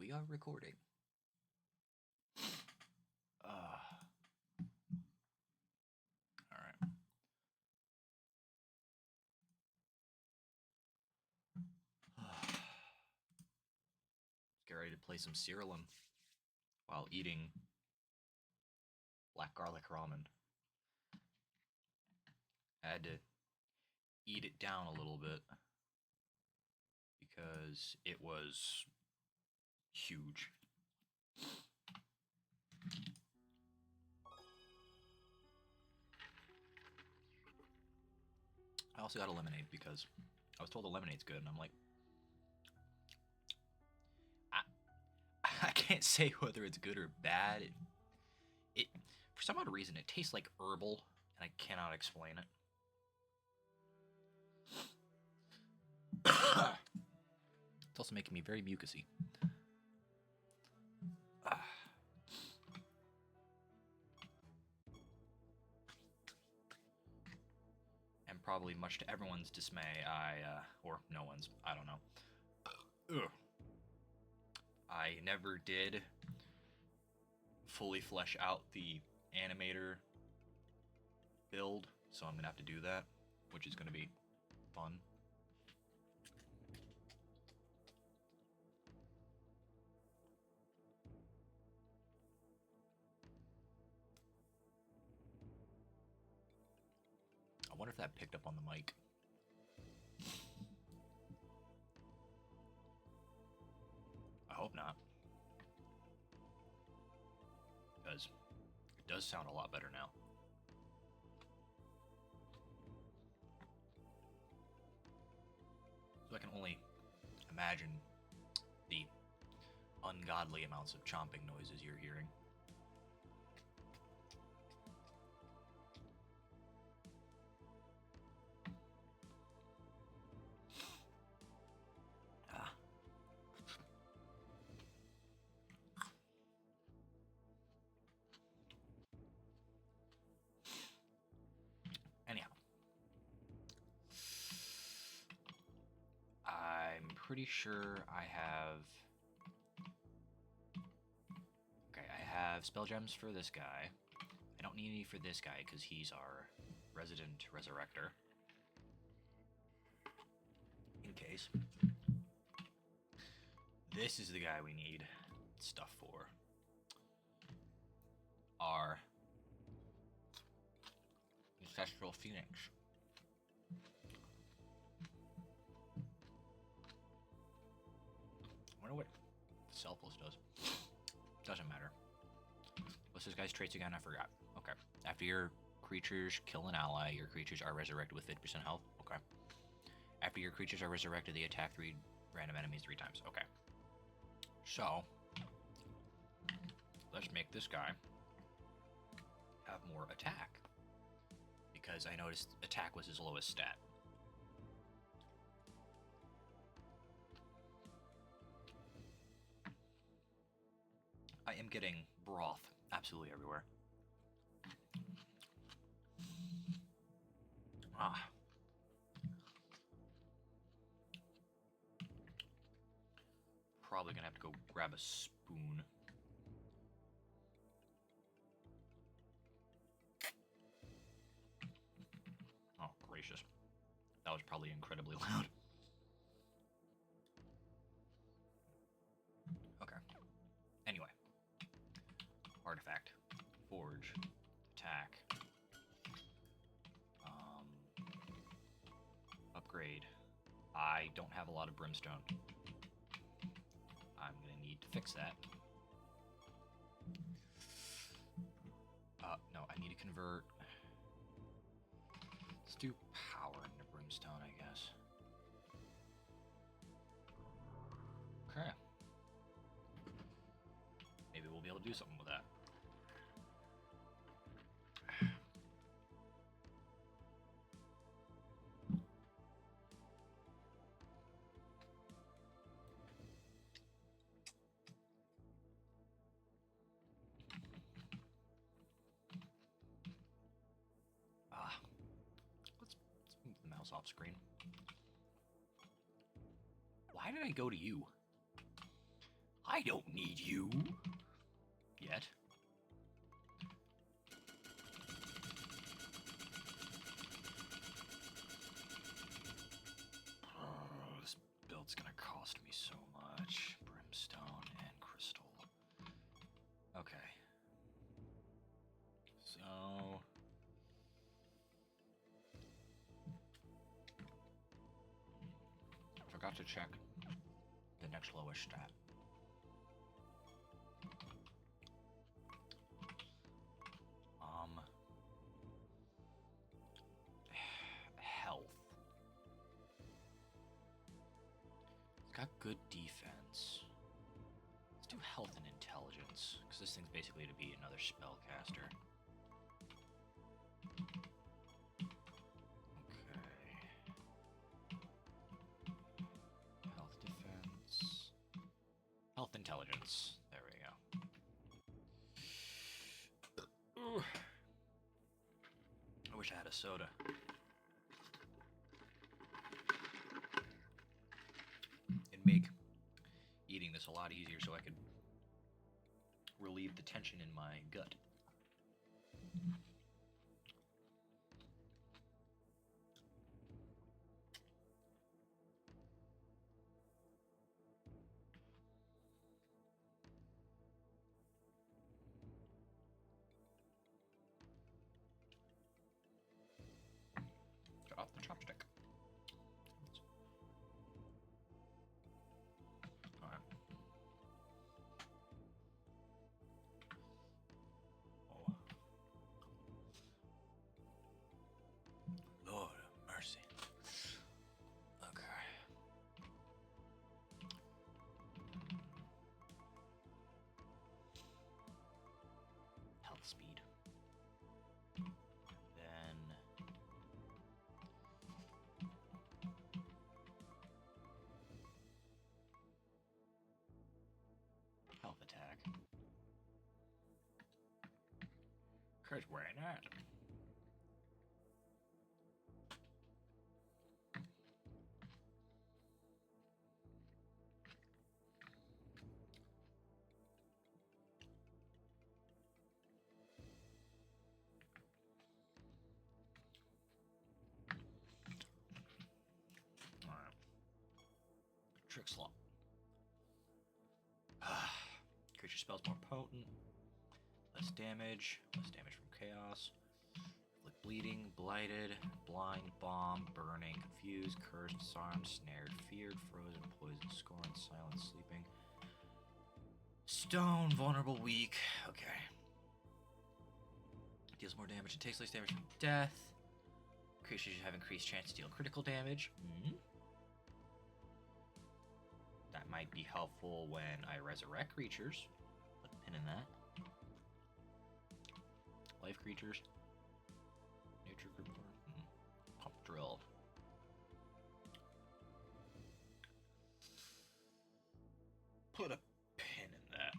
We are recording. All right. Get ready to play some Siralim while eating black garlic ramen. I had to eat it down a little bit because it was huge. I also got a lemonade because I was told the lemonade's good, and I'm like, I can't say whether it's good or bad. It for some odd reason it tastes like herbal, and I cannot explain it. It's also making me very mucusy. And probably much to everyone's dismay, or no one's, I don't know. I never did fully flesh out the Animator build, so I'm gonna have to do that, which is gonna be fun. I wonder if that picked up on the mic. I hope not, because it does sound a lot better now. So I can only imagine the ungodly amounts of chomping noises you're hearing. Anyhow, I'm pretty sure I have... Okay, I have spell gems for this guy. I don't need any for this guy because he's our resident resurrector. In case. This is the guy we need stuff for. Our ancestral phoenix. I wonder what selfless does. Doesn't matter. What's this guy's traits again? I forgot. Okay. After your creatures kill an ally, your creatures are resurrected with 50% health. Okay. After your creatures are resurrected, they attack 3 random enemies 3 times. Okay. So, let's make this guy have more attack. Because I noticed attack was his lowest stat. I am getting broth absolutely everywhere. Ah. Probably gonna have to go grab a spoon. Oh, gracious. That was probably incredibly loud. Okay. Anyway. Artifact. Forge. Attack. Upgrade. I don't have a lot of brimstone. I'm gonna need to fix that. No, I need to convert. Let's do power into brimstone, I guess. Okay. Maybe we'll be able to do something with that. Let's move the mouse off screen. Why did I go to you? I don't need you. Yet. Oh, this build's gonna cost me so much. Brimstone and crystal. Okay. So... forgot to check the next lowest stat. Health. It's got good defense. Let's do health and intelligence, because this thing's basically to be another spellcaster. Okay. Health, defense. Health, intelligence. There we go. Ooh. I wish I had a soda. It'd make eating this a lot easier so I could relieve the tension in my gut. Cut off the chopstick. Lord of mercy. Okay. Health speed. Then health attack. Cause why not? Trick slot. Creature spells more potent. Less damage from chaos. Inflict bleeding, blighted, blind, bomb, burning, confused, cursed, disarmed, snared, feared, frozen, poisoned, scorned, silent, sleeping. Stone, vulnerable, weak. Okay. Deals more damage and takes less damage from death. Creatures have increased chance to deal critical damage. That might be helpful when I resurrect creatures. Put a pin in that. Life creatures. Nature group. Pump drill. Put a pin in that.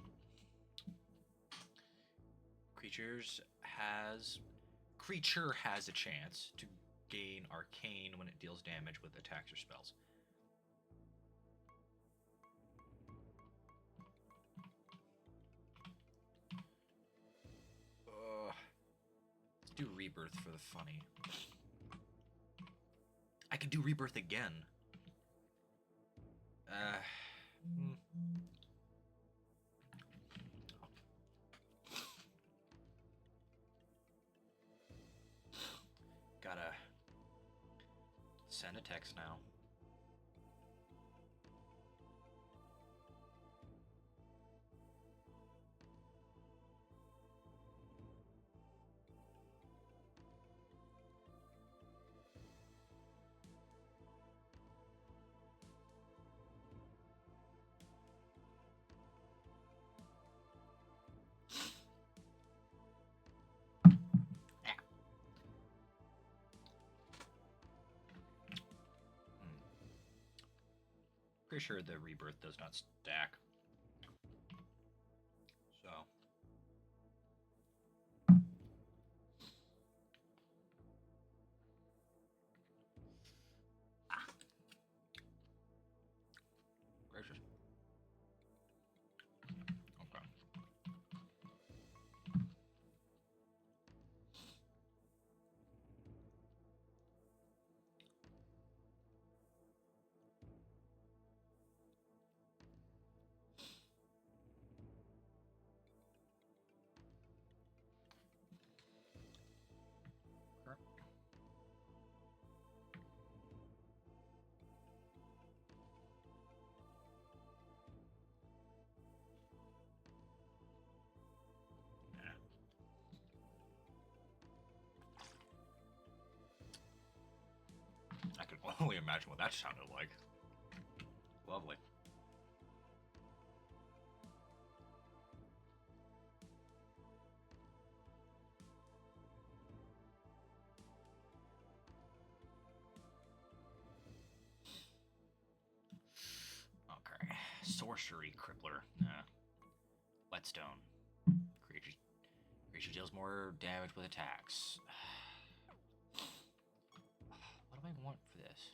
Creature has a chance to gain arcane when it deals damage with attacks or spells. Let's do rebirth for the funny. I could do rebirth again. Gotta send a text now. Pretty sure the rebirth does not stack. So. Gracious. Only imagine what that sounded like. Lovely. Okay. Sorcery Crippler. Whetstone. Creature deals more damage with attacks. What do I want for this?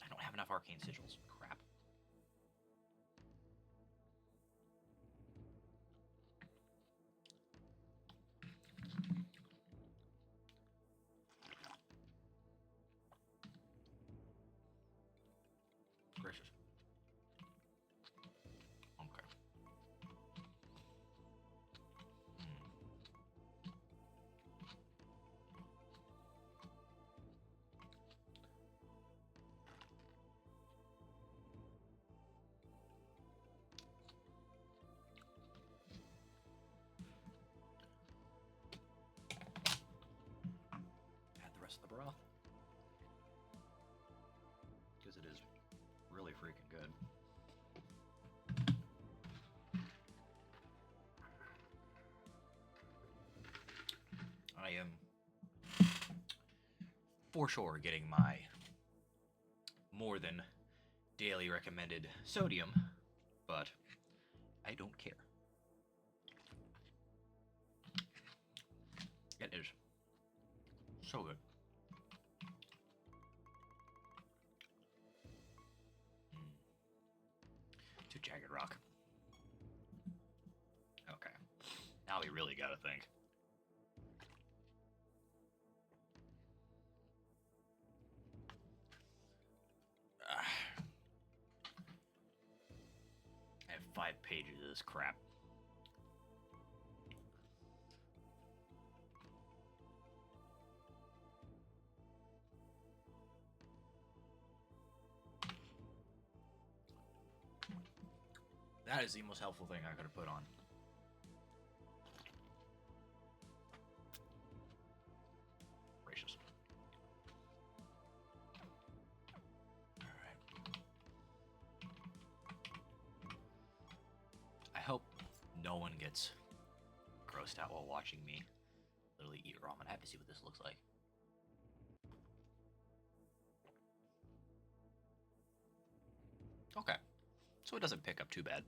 I don't have enough arcane sigils. Crap. Gracious. Okay. Add the rest of the broth. Because it is really freaking good. I am for sure getting my more than daily recommended sodium, but I don't care. It is so good. To Jagged Rock. Okay. Now we really gotta think. I have 5 pages of this crap. That is the most helpful thing I could have put on. Gracious. Alright. I hope no one gets grossed out while watching me literally eat ramen. I have to see what this looks like. Okay. So it doesn't pick up too bad.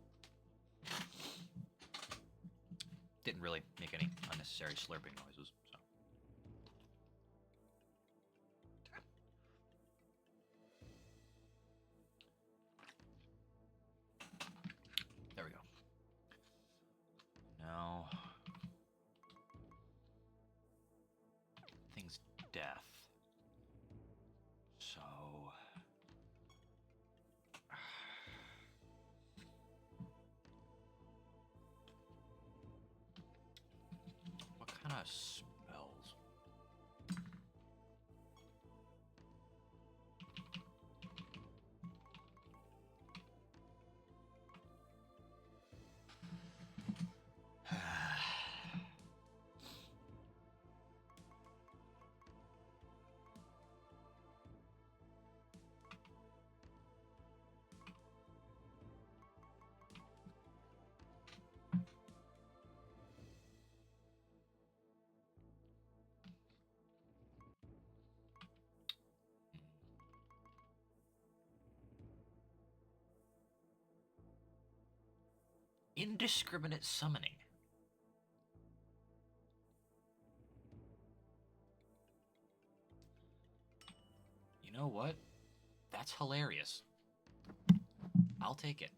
Didn't really make any unnecessary slurping noises, so. There we go. Now, thing's death. So, what kind of spells? Indiscriminate summoning. You know what? That's hilarious. I'll take it.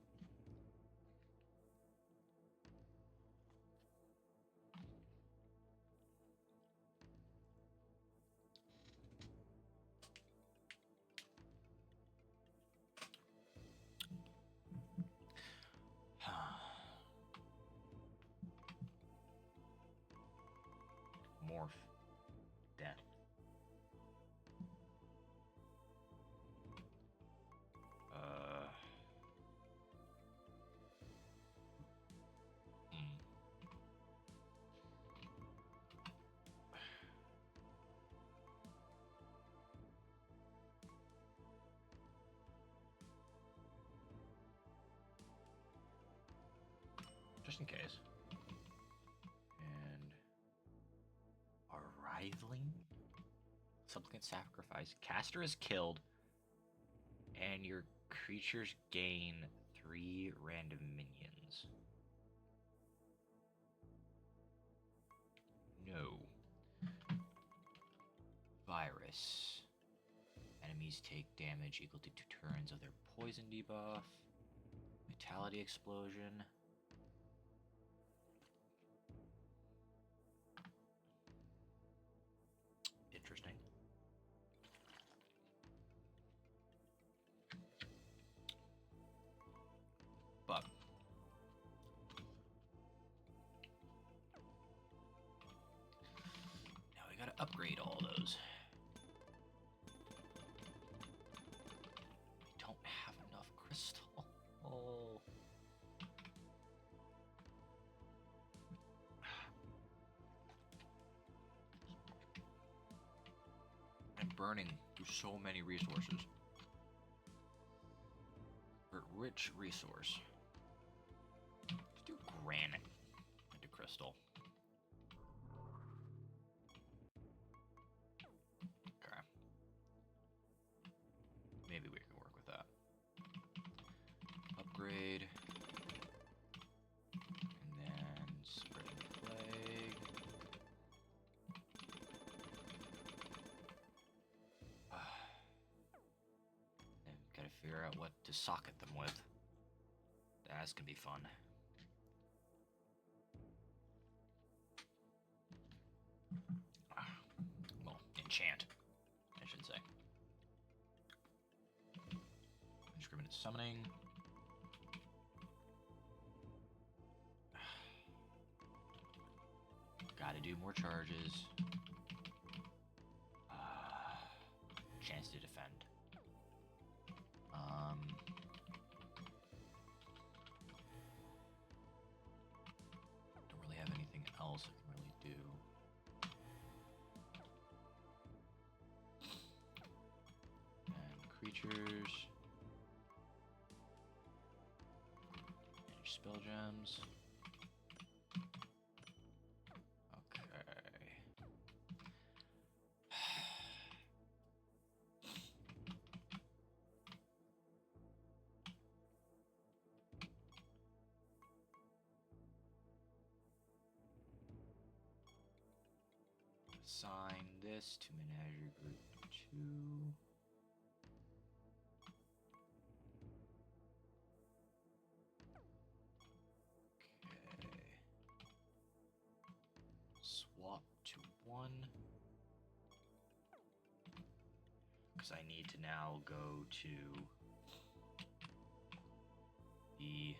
Morph. Death. just in case. And arriving. Supplicant sacrifice. Caster is killed, and your creatures gain 3 random minions. No. Virus. Enemies take damage equal to 2 turns of their poison debuff. Vitality explosion. Interesting. But now we gotta upgrade all those. We don't have enough crystal. Oh. I'm burning through so many resources. Rich resource. Let's do granite into crystal. Okay. Maybe we can work with that. Upgrade. And then spreading plague. And gotta figure out what to socket them with. That's gonna be fun. Well, enchant, I should say. Indiscriminate summoning. Gotta do more charges. Chance to defend. Don't really have anything else I can really do. And creatures. Manage spell gems. Assign this to Menagerie Group 2. Okay. Swap to 1. Because I need to now go to the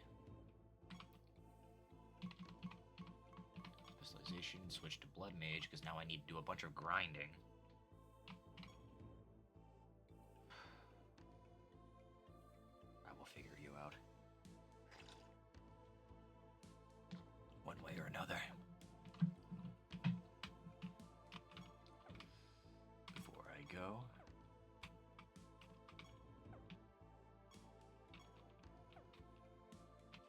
switch to Blood Mage, because now I need to do a bunch of grinding. I will figure you out. One way or another. Before I go.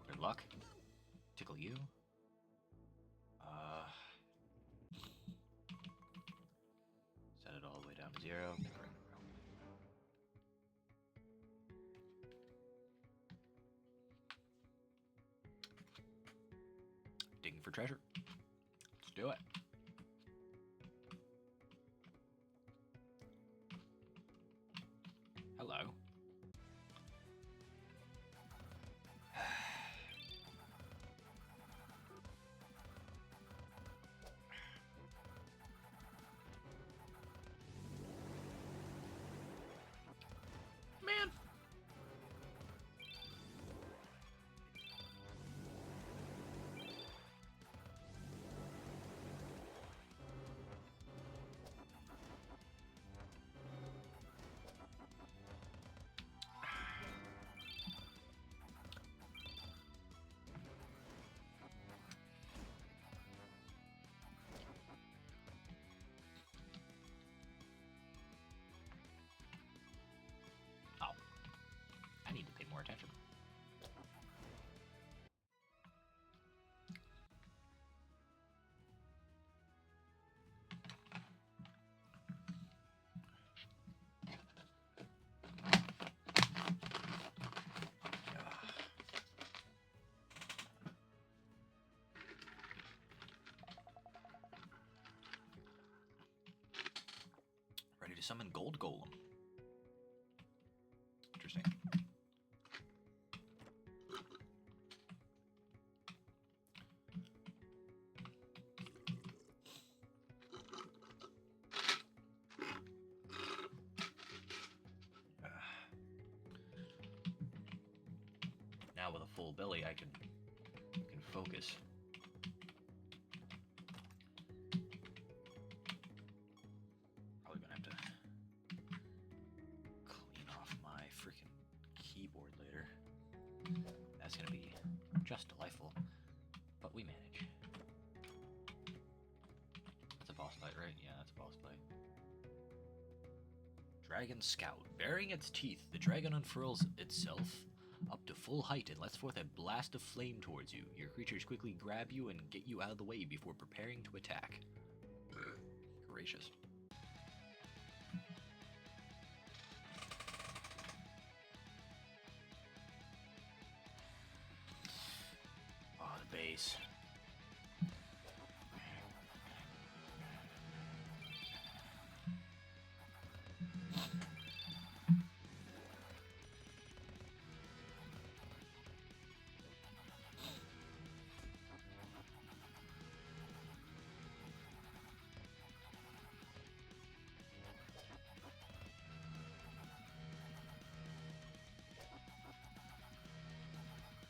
Good luck. Tickle you. Set it all the way down to 0. Digging for treasure. Let's do it. Hello. Man. summon Gold Golem. Interesting. Now with a full belly, I can focus. Probably gonna have to clean off my freaking keyboard later. That's gonna be just delightful, but we manage. That's a boss fight, right? Yeah, that's a boss fight. Dragon Scout. Baring its teeth, the dragon unfurls itself up to full height and lets forth a blast of flame towards you. Your creatures quickly grab you and get you out of the way before preparing to attack. Gracious. Oh, the base.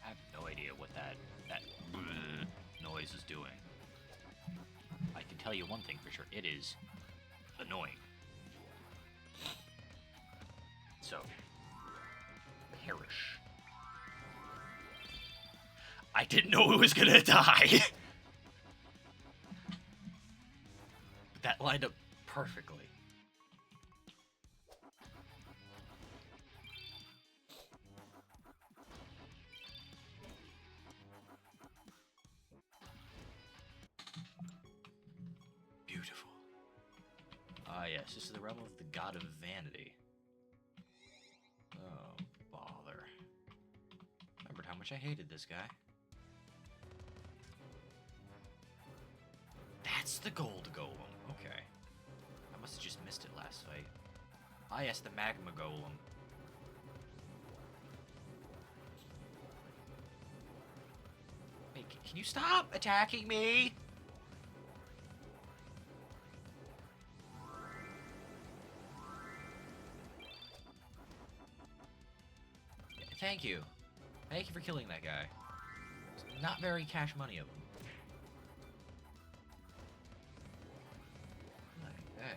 I have no idea what that noise is doing. I can tell you one thing for sure. It is annoying. So, perish. I didn't know it was gonna die. That lined up perfectly. Beautiful. Ah, yes, this is the realm of the god of vanity. Oh, bother. Remembered how much I hated this guy. That's the gold golem. Okay. I must have just missed it last fight. Ah, yes, the magma golem. Wait, can you stop attacking me? Thank you. Thank you for killing that guy. It's not very cash money of him. Okay.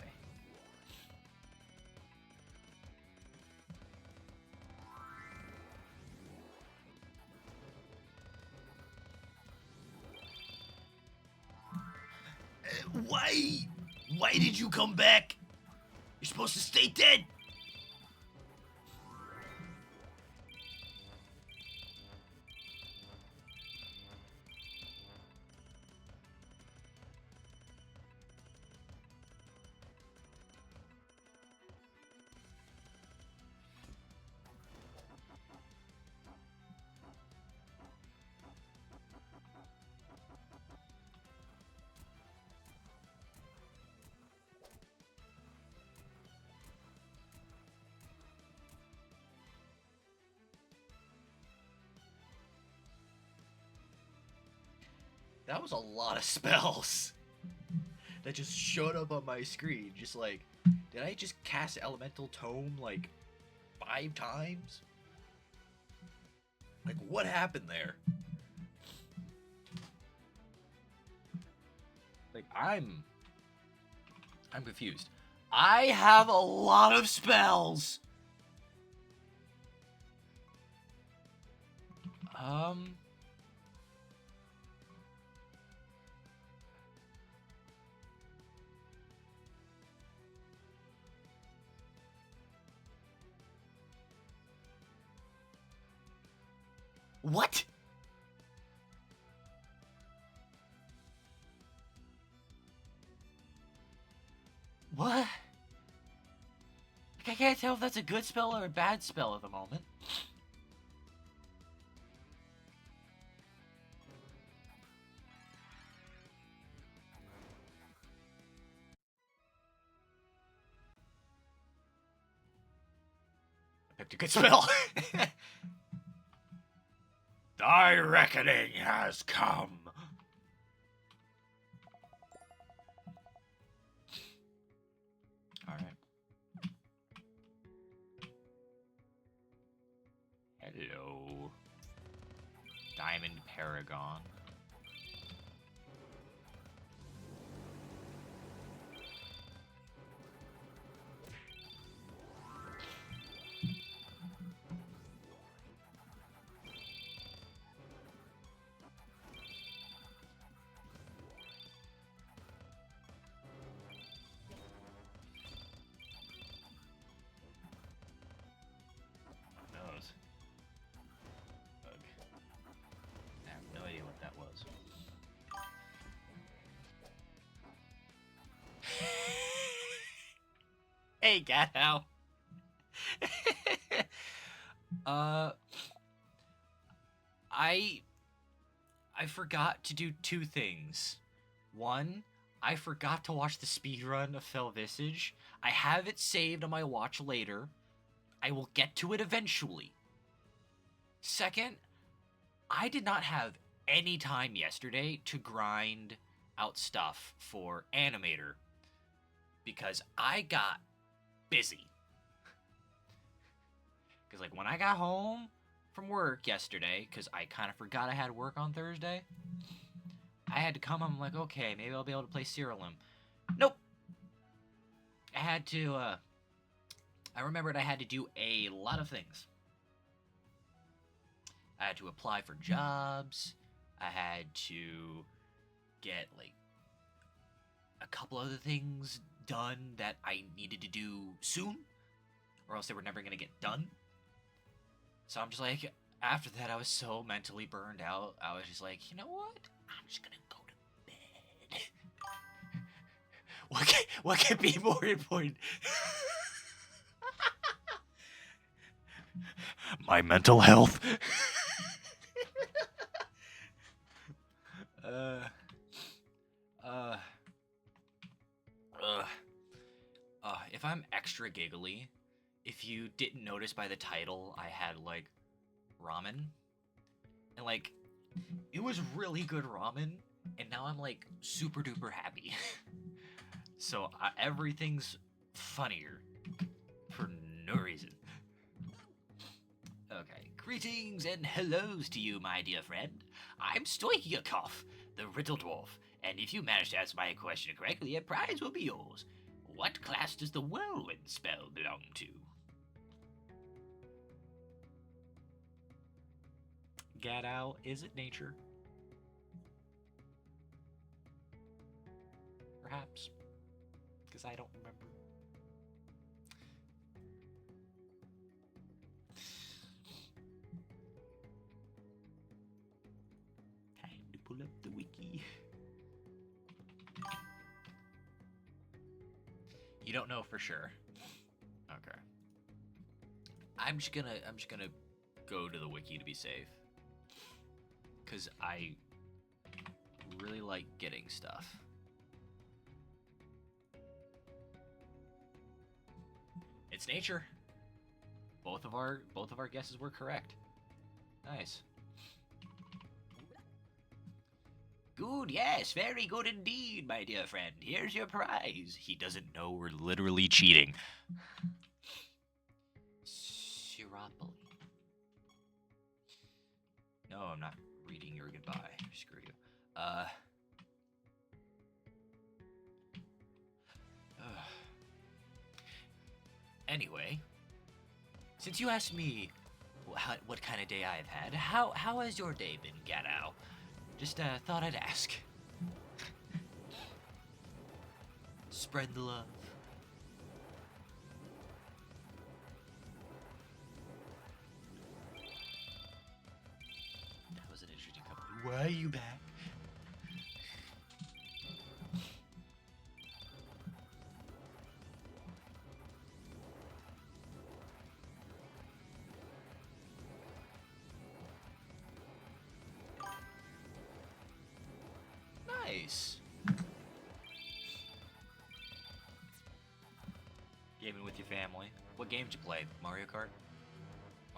Why did you come back? You're supposed to stay dead. That was a lot of spells that just showed up on my screen. Just like, did I just cast Elemental Tome like 5 times? Like, what happened there? Like, I'm confused. I have a lot of spells. What? What? Like, I can't tell if that's a good spell or a bad spell at the moment. Picked a good spell. Thy reckoning has come. Alright. Hello. Diamond Paragon. Hey, Gato. I forgot to do two things. One, I forgot to watch the speedrun of Fell Visage. I have it saved on my watch later. I will get to it eventually. Second, I did not have any time yesterday to grind out stuff for Animator because I got busy. Because, like, when I got home from work yesterday, because I kind of forgot I had work on Thursday, I had to come home. I'm like, okay, maybe I'll be able to play Siralim. Nope. I had to, I remembered I had to do a lot of things. I had to apply for jobs. I had to get, like, a couple other things done that I needed to do soon, or else they were never going to get done. So I'm just like, after that, I was so mentally burned out. I was just like, you know what? I'm just going to go to bed. What can be more important? My mental health. If I'm extra giggly, if you didn't notice by the title, I had, like, ramen. And, like, it was really good ramen, and now I'm, like, super duper happy. So, everything's funnier. For no reason. Okay. Greetings and hellos to you, my dear friend. I'm Stoichikov, the Riddle Dwarf, and if you manage to answer my question correctly, a prize will be yours. What class does the whirlwind spell belong to? Gadow, is it nature? Perhaps. Because I don't remember. Time to pull up the wiki. You don't know for sure. Okay. I'm just gonna go to the wiki to be safe. Cause I really like getting stuff. It's nature. Both of our guesses were correct. Nice. Good, yes, very good indeed, my dear friend. Here's your prize. He doesn't know we're literally cheating. Siralim. No, I'm not reading your goodbye. Screw you. Anyway, since you asked me what kind of day I've had, how has your day been, Gadow? Just thought I'd ask. Spread the love. That was an interesting company. Why are you back? Nice. Gaming with your family. What game did you play? Mario Kart?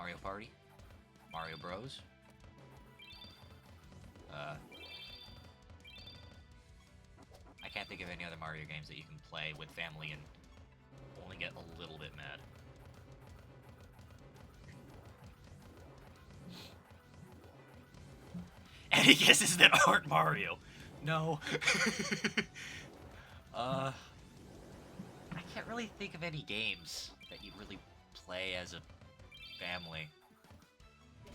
Mario Party, Mario Bros. I can't think of any other Mario games that you can play with family and only get a little bit mad. And he guesses that aren't Mario. No. I can't really think of any games that you really play as a family.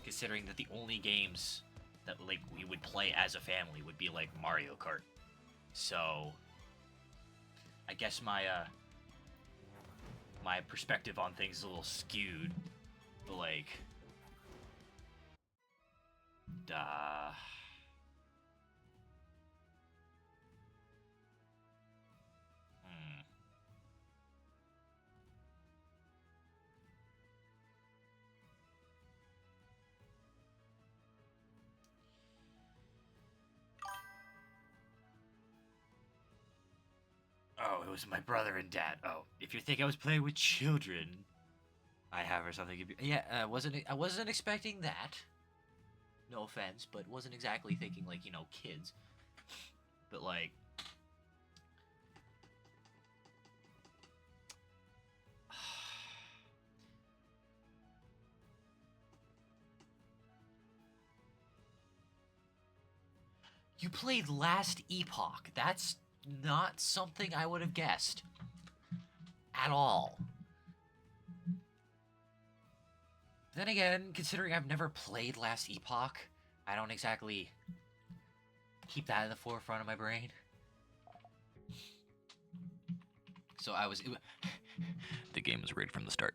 Considering that the only games that like we would play as a family would be like Mario Kart. So I guess my my perspective on things is a little skewed. But like Oh, it was my brother and dad. Oh, if you think I was playing with children, I have or something. Yeah, I wasn't expecting that. No offense, but wasn't exactly thinking like, you know, kids. But like, you played Last Epoch. That's not something I would have guessed. At all. Then again, considering I've never played Last Epoch, I don't exactly keep that in the forefront of my brain. So I was... the game was rigged from the start.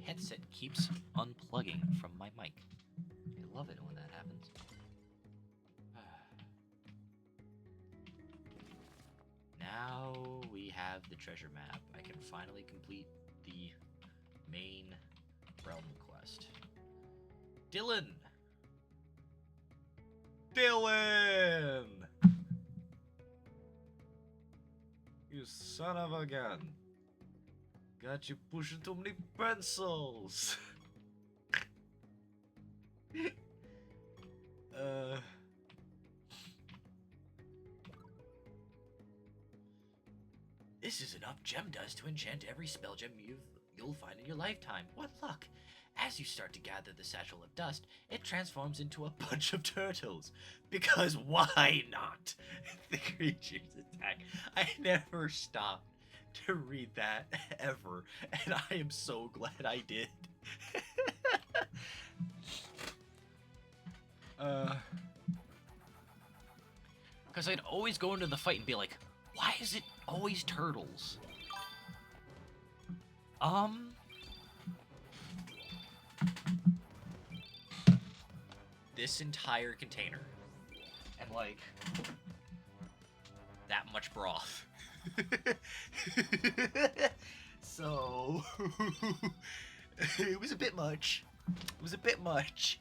Headset keeps unplugging from my mic. I love it when that happens. Now we have the treasure map. I can finally complete the main realm quest. Dylan! Dylan! You son of a gun. Got you pushing too many pencils. This is enough gem dust to enchant every spell gem you'll find in your lifetime. What luck! As you start to gather the satchel of dust, it transforms into a bunch of turtles. Because why not? The creatures attack. I never stopped to read that ever, and I am so glad I did. Because I'd always go into the fight and be like, why is it always turtles? This entire container. And like, that much broth. So, it was a bit much. It was a bit much.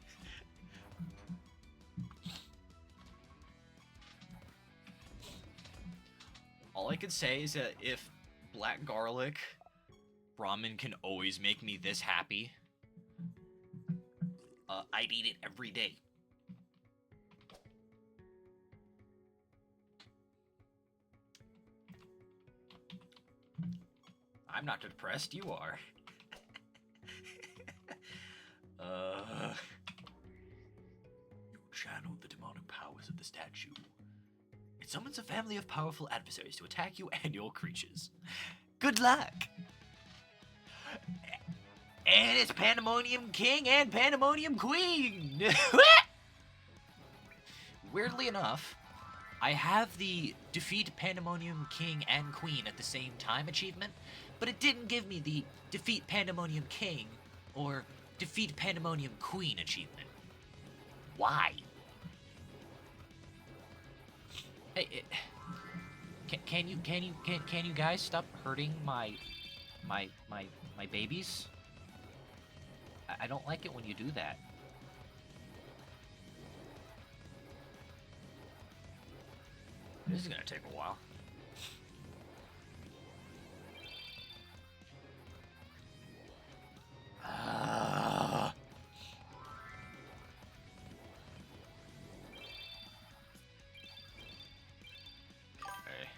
All I could say is that if black garlic ramen can always make me this happy, I'd eat it every day. I'm not depressed, you are. You channeled the demonic powers of the statue. It summons a family of powerful adversaries to attack you and your creatures. Good luck! And it's Pandemonium King and Pandemonium Queen! Weirdly enough, I have the Defeat Pandemonium King and Queen at the same time achievement, but it didn't give me the Defeat Pandemonium King or Defeat Pandemonium Queen achievement. Why? Hey, Can you guys stop hurting my babies? I don't like it when you do that. This is gonna take a while. Okay.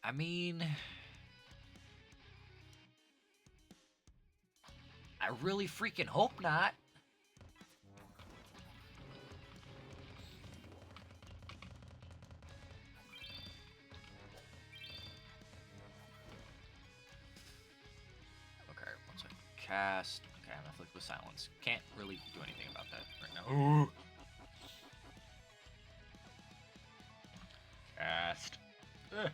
I mean, I really freaking hope not. Okay, one second. Cast. Okay, I'm gonna flick with silence. Can't really do anything about that right now. Ooh. Cast. Ugh.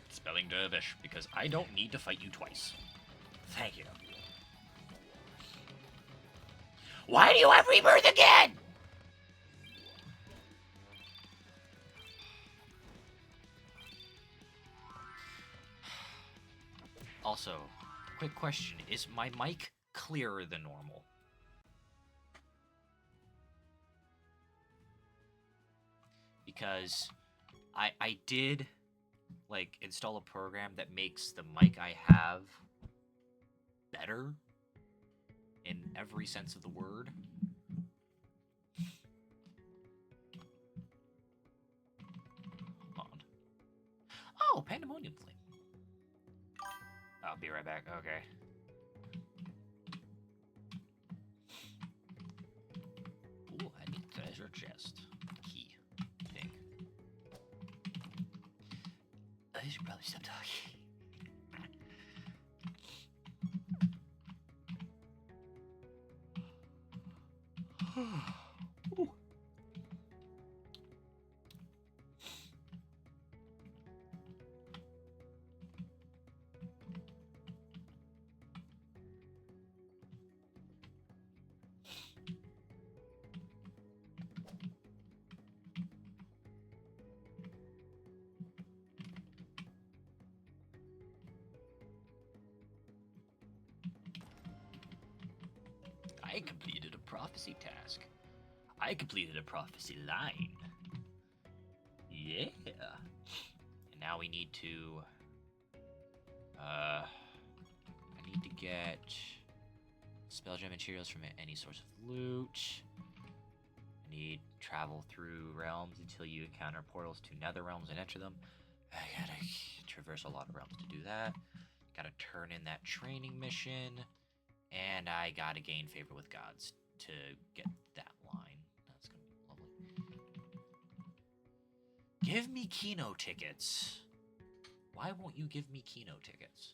Spelling dervish, because I don't need to fight you twice. Thank you. Why do you have rebirth again? Also, quick question. Is my mic clearer than normal? Because I did, like, install a program that makes the mic I have better in every sense of the word. Hold on. Oh, Pandemonium Flame. I'll be right back. Okay. Ooh, I need treasure chest. Key. Thing. I should probably stop talking. Ooh. I completed a prophecy task. I completed a prophecy line. Yeah. And now we need to... I need to get spell gem materials from any source of loot. I need travel through realms until you encounter portals to nether realms and enter them. I gotta traverse a lot of realms to do that. Gotta turn in that training mission. And I gotta gain favor with gods to get that line. That's gonna be lovely. Give me Kino tickets. Why won't you give me Kino tickets?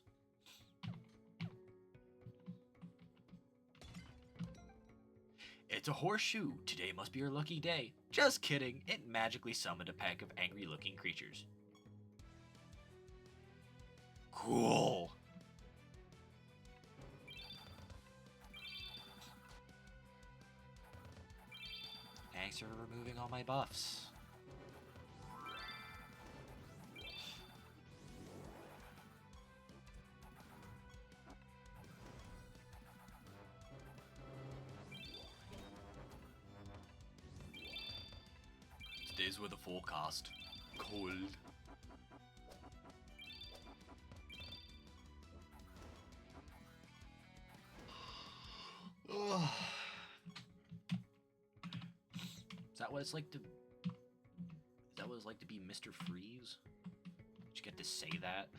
It's a horseshoe. Today must be your lucky day. Just kidding. It magically summoned a pack of angry-looking creatures. Cool. Thanks for removing all my buffs. Today's with a forecast. Cold. Is that what it's like to... Is that what it's like to be Mr. Freeze? Did you get to say that?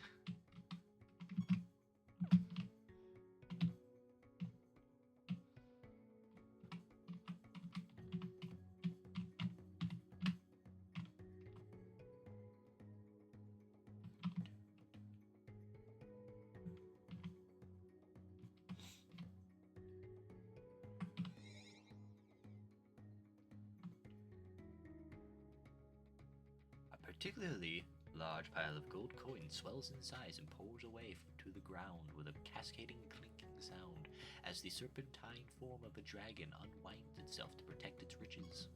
Particularly large pile of gold coins swells in size and pours away to the ground with a cascading clinking the sound as the serpentine form of a dragon unwinds itself to protect its riches.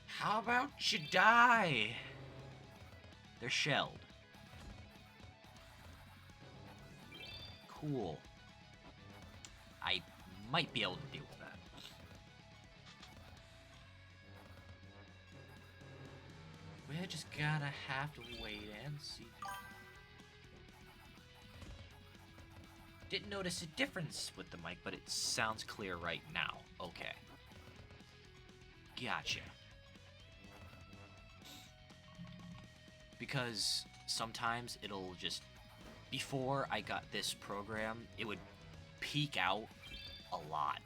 How about you die? They're shelled. Cool. I might be able to deal with that. We're just gonna have to wait and see. Didn't notice a difference with the mic, but it sounds clear right now. Okay. Gotcha. Because sometimes it'll just... Before I got this program, it would peak out a lot.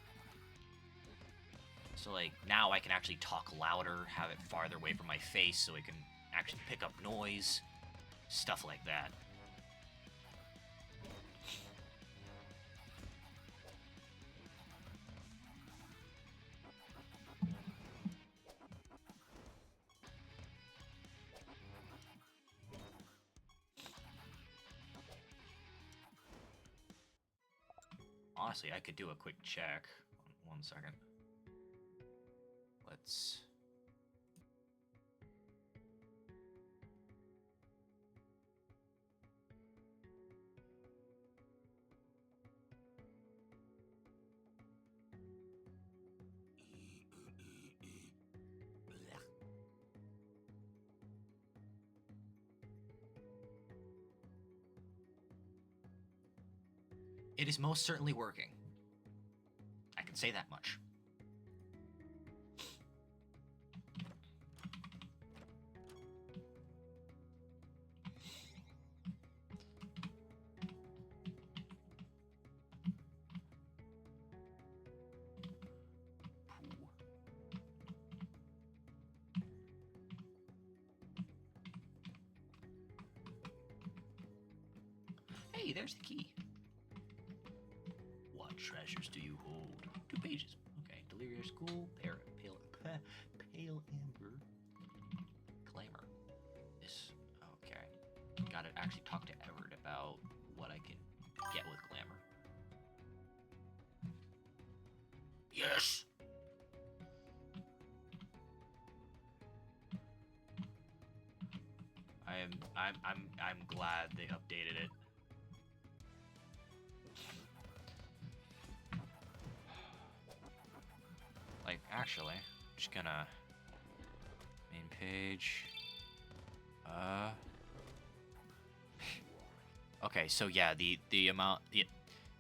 So, like, now I can actually talk louder, have it farther away from my face so it can actually pick up noise. Stuff like that. Honestly, I could do a quick check. One second. Let's... It is most certainly working. I can say that much. Hey, there's the key. What treasures do you hold? 2 pages. Okay, delirious school, pale amber, glamour. This, okay. Gotta actually talk to Everett about what I can get with glamour. Yes. I'm glad they updated it. Like, actually, just gonna main page. Okay, so yeah, the amount, the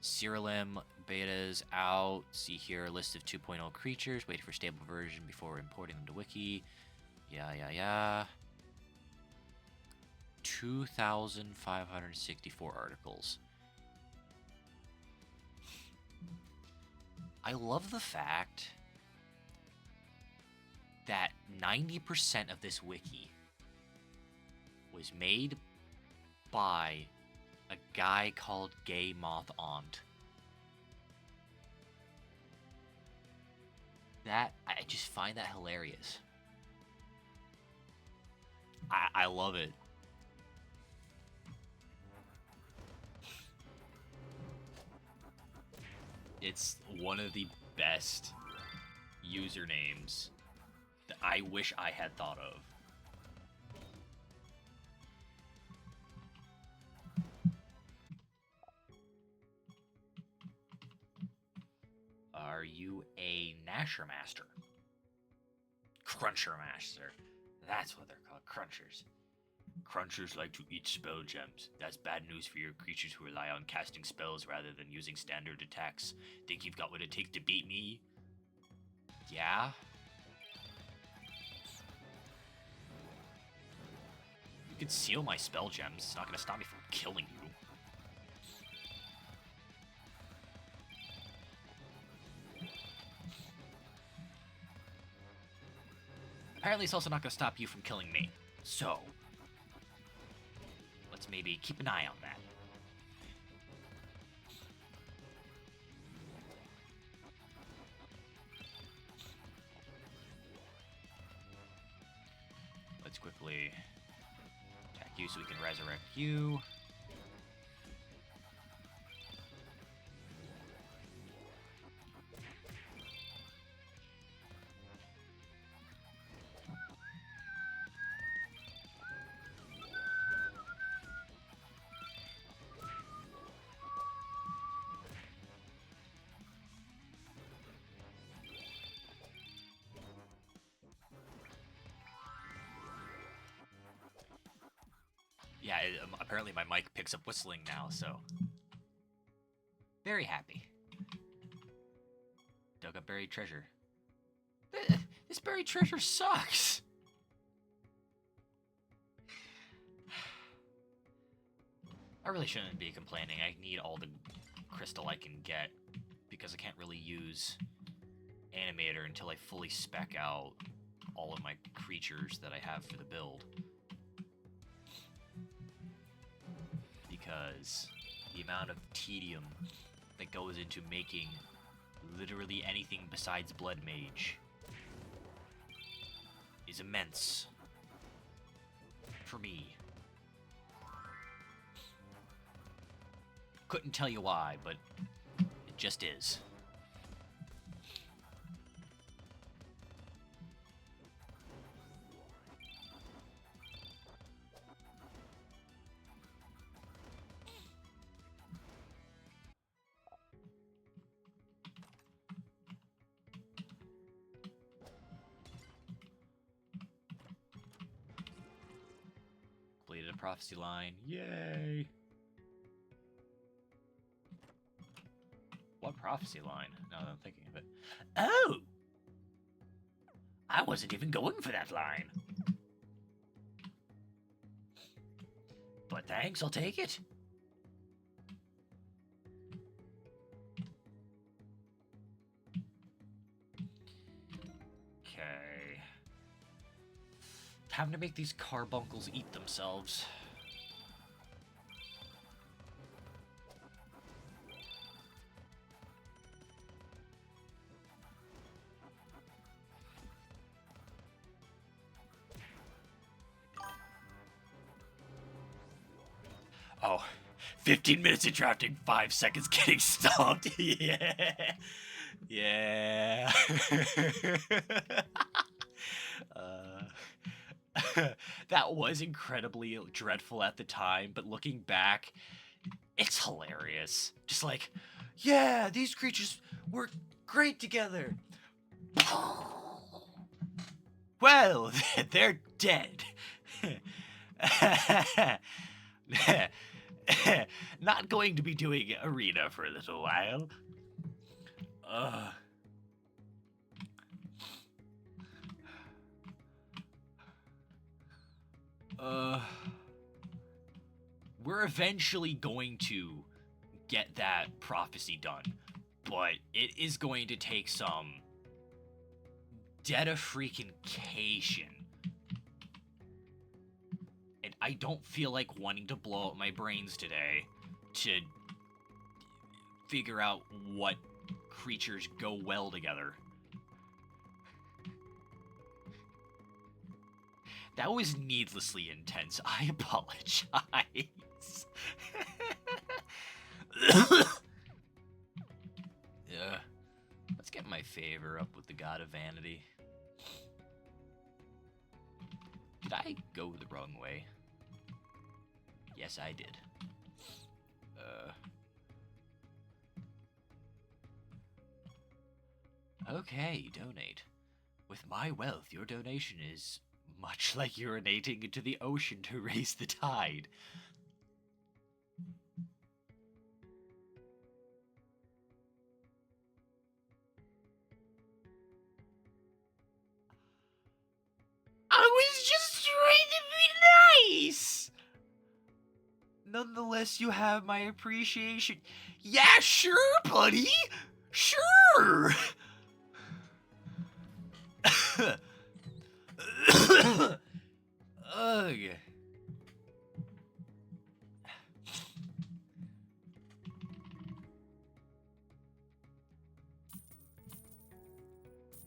Siralim betas out. See here, list of 2.0 creatures. Wait for stable version before importing them to wiki. Yeah. 2,564 articles. I love the fact that 90% of this wiki was made by a guy called Gay Moth Aunt. That, I just find that hilarious. I love it. It's one of the best usernames that I wish I had thought of. Are you a Nasher Master? Cruncher Master. That's what they're called, Crunchers. Crunchers like to eat spell gems. That's bad news for your creatures who rely on casting spells rather than using standard attacks. Think you've got what it takes to beat me? Yeah? You can seal my spell gems. It's not gonna stop me from killing you. Apparently it's also not gonna stop you from killing me. So, let's maybe keep an eye on that. Let's quickly attack you so we can resurrect you. Yeah, apparently my mic picks up whistling now, so. Very happy. Dug up buried treasure. This buried treasure sucks! I really shouldn't be complaining. I need all the crystal I can get because I can't really use Animator until I fully spec out all of my creatures that I have for the build. Because the amount of tedium that goes into making literally anything besides Blood Mage is immense for me. Couldn't tell you why, but it just is. Completed a prophecy line. Yay! What prophecy line? Now that I'm thinking of it. Oh! I wasn't even going for that line. But thanks, I'll take it. Okay. Time to make these carbuncles eat themselves. Oh, 15 minutes of drafting, 5 seconds getting stomped. Yeah. Yeah. That was incredibly dreadful at the time, but looking back, it's hilarious. Just like, yeah, these creatures work great together. Well, they're dead. Not going to be doing arena for a little while. We're eventually going to get that prophecy done, but it is going to take some dedication. And I don't feel like wanting to blow up my brains today to figure out what creatures go well together. That was needlessly intense. I apologize. Yeah. Let's get my favor up with the God of Vanity. Did I go the wrong way? Yes, I did. Okay, donate. With my wealth, your donation is much like urinating into the ocean to raise the tide. I was just trying to be nice! Nonetheless, you have my appreciation. Yeah, sure, buddy! Sure! Ugh.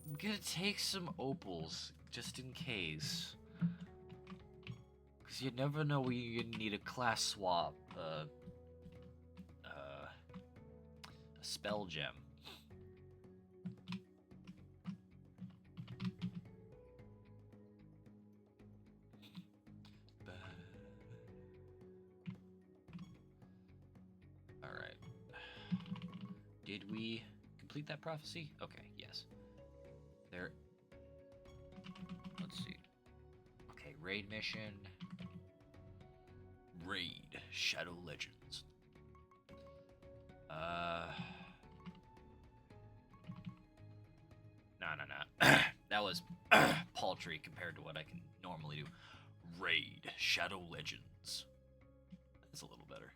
I'm gonna take some opals, just in case. Because you never know when you're gonna need a class swap, a spell gem. Alright. Did we complete that prophecy? Okay, yes. There. Let's see. Okay, raid mission. Raid Shadow Legends. No. That was paltry compared to what I can normally do. Raid Shadow Legends. That's a little better.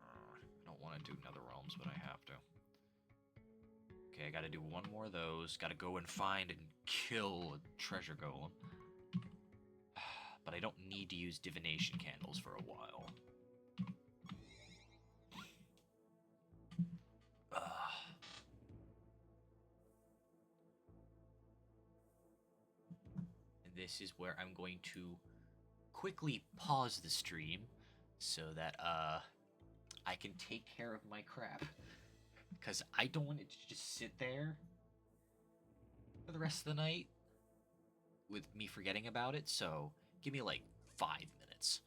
I don't want to do Nether Realms, but I have to. Okay, I gotta do one more of those. Gotta go and find and kill a treasure golem. But I don't need to use divination candles for a while. And this is where I'm going to quickly pause the stream so that I can take care of my crap. Because I don't want it to just sit there for the rest of the night with me forgetting about it, so give me like 5 minutes.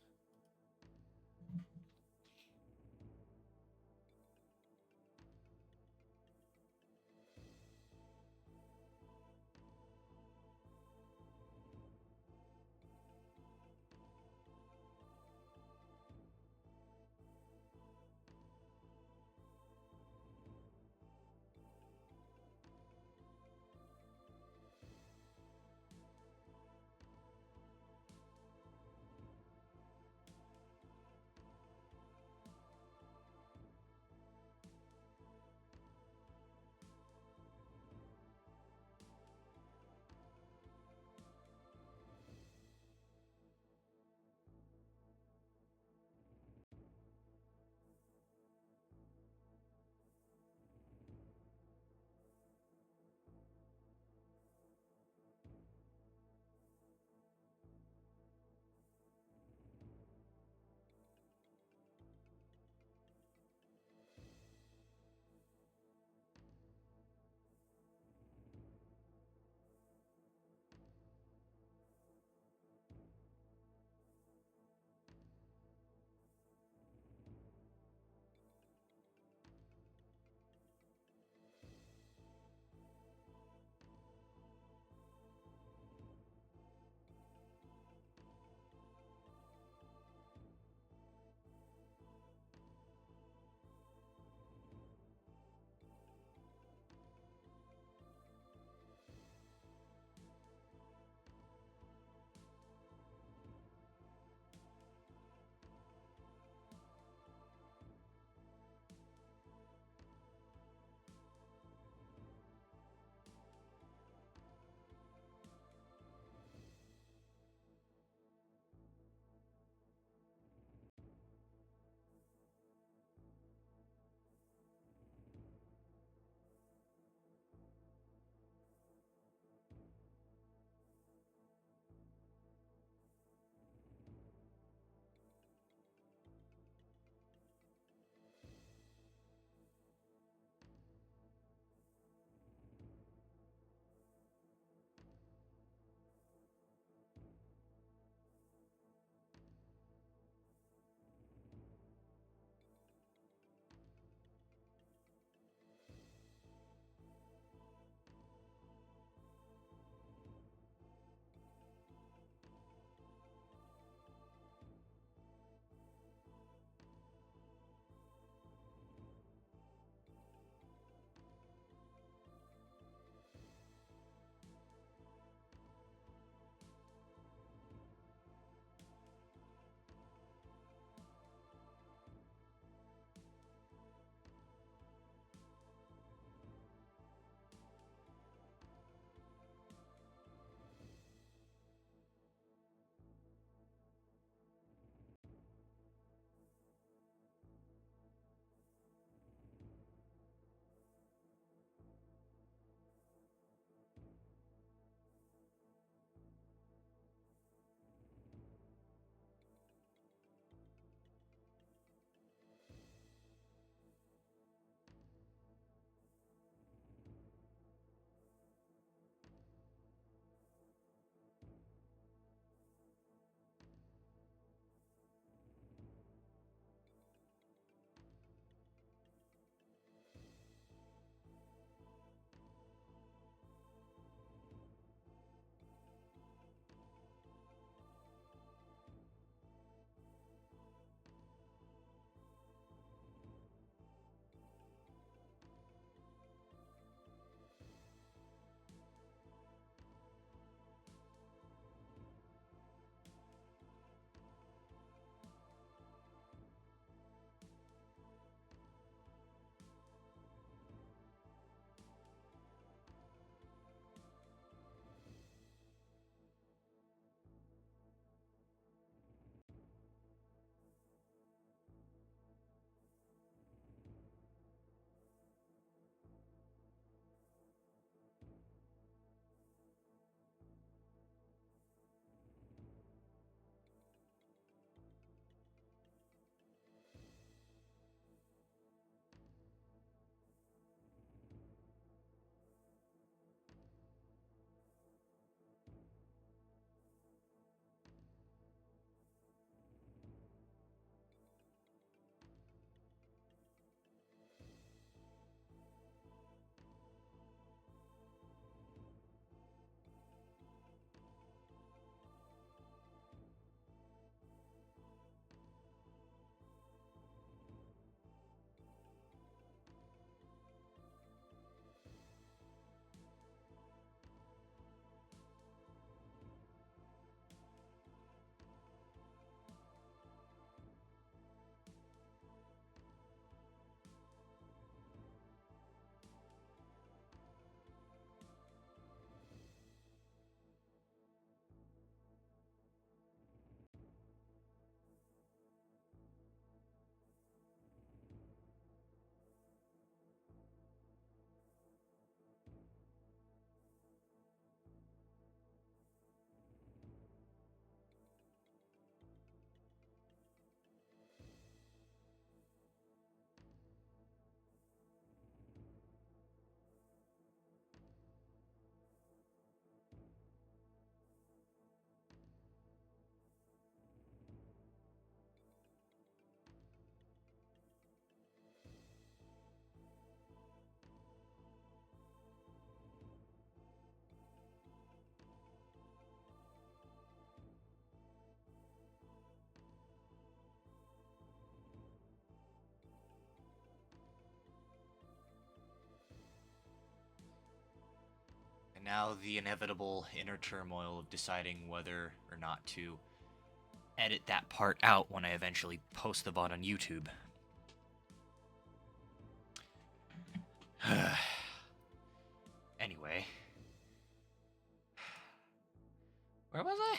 Now the inevitable inner turmoil of deciding whether or not to edit that part out when I eventually post the VOD on YouTube. Anyway. Where was I?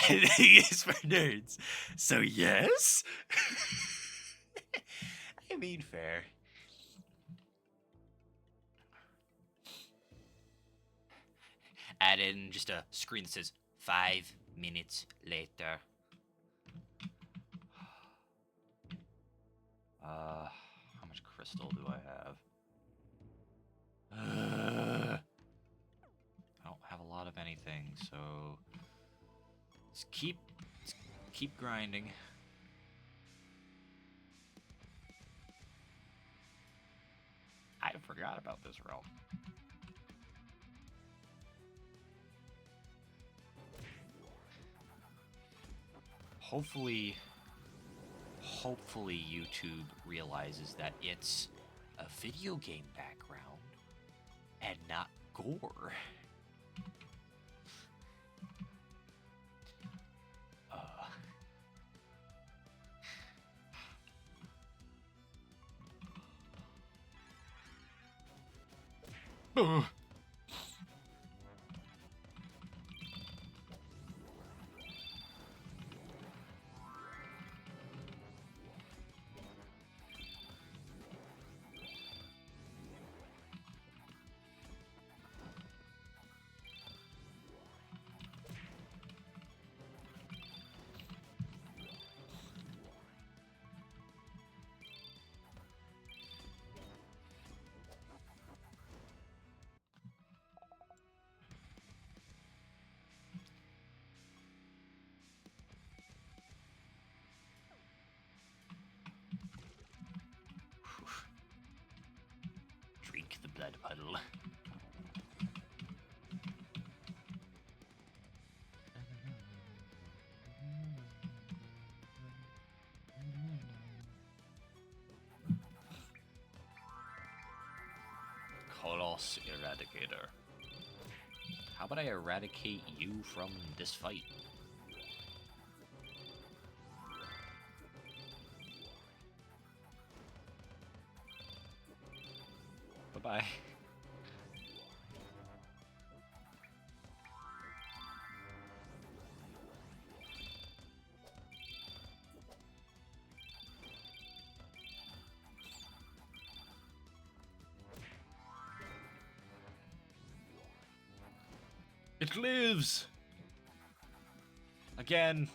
Editing is for nerds. So yes? I mean, fair. Add in just a screen that says 5 minutes later. How much crystal do I have? I don't have a lot of anything, so let's keep grinding. I forgot about this realm. Hopefully YouTube realizes that it's a video game background and not gore. Drink the blood puddle. Coloss Eradicator. How about I eradicate you from this fight? Bye-bye. It lives! Again.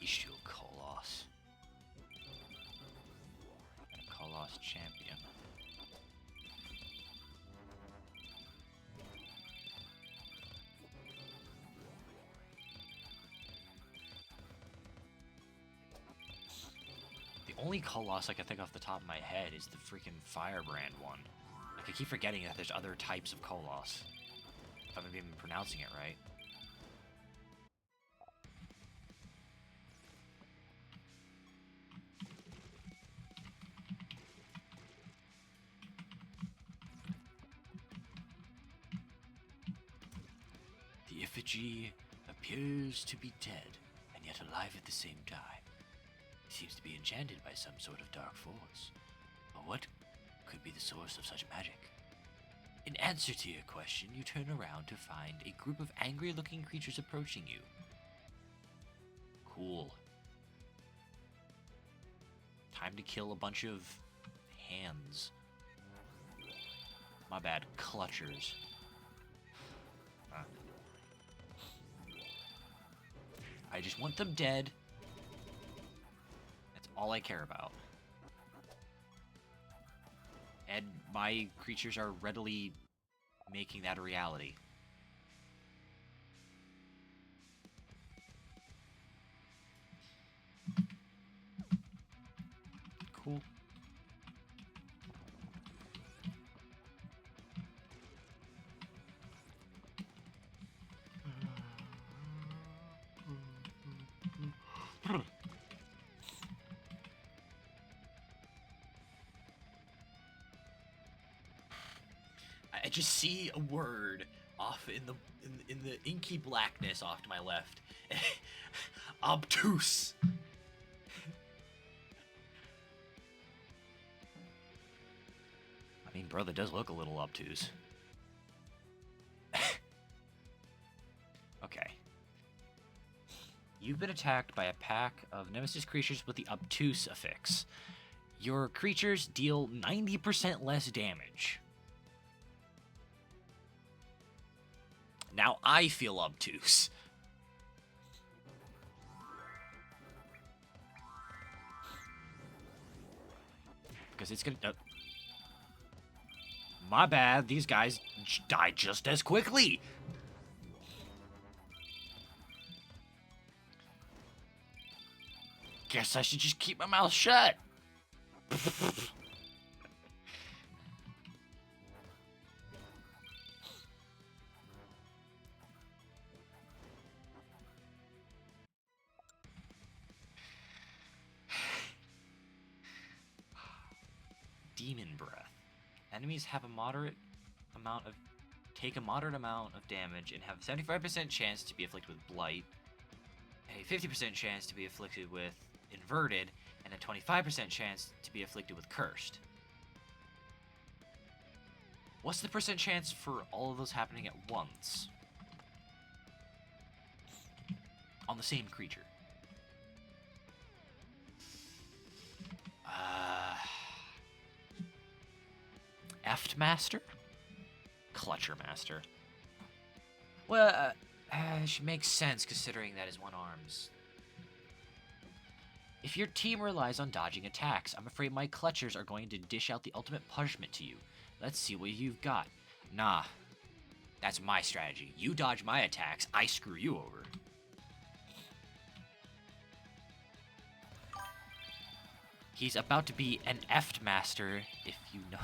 Issue Coloss. And a Coloss champion. The only Coloss I can think off the top of my head is the freaking Firebrand one. Like, I keep forgetting that there's other types of Coloss. If I'm even pronouncing it right. The effigy appears to be dead, and yet alive at the same time. It seems to be enchanted by some sort of dark force. But what could be the source of such magic? In answer to your question, you turn around to find a group of angry-looking creatures approaching you. Cool. Time to kill a bunch of hands. My bad, clutchers. I just want them dead. That's all I care about. And my creatures are readily making that a reality. Cool. I just see a word off in the inky blackness off to my left. Obtuse. I mean, bro, that does look a little obtuse. Okay. You've been attacked by a pack of nemesis creatures with the obtuse affix. Your creatures deal 90% less damage. Now I feel obtuse. Because it's gonna... my bad, these guys die just as quickly. Guess I should just keep my mouth shut. Demon breath. Enemies have a moderate amount of take a moderate amount of damage and have a 75% chance to be afflicted with blight, a 50% chance to be afflicted with inverted, and a 25% chance to be afflicted with cursed. What's the percent chance for all of those happening at once? On the same creature. Eft Master? Clutcher Master. Well, it should make sense considering that his one arms. If your team relies on dodging attacks, I'm afraid my Clutchers are going to dish out the ultimate punishment to you. Let's see what you've got. Nah, that's my strategy. You dodge my attacks, I screw you over. He's about to be an Eft Master, if you know.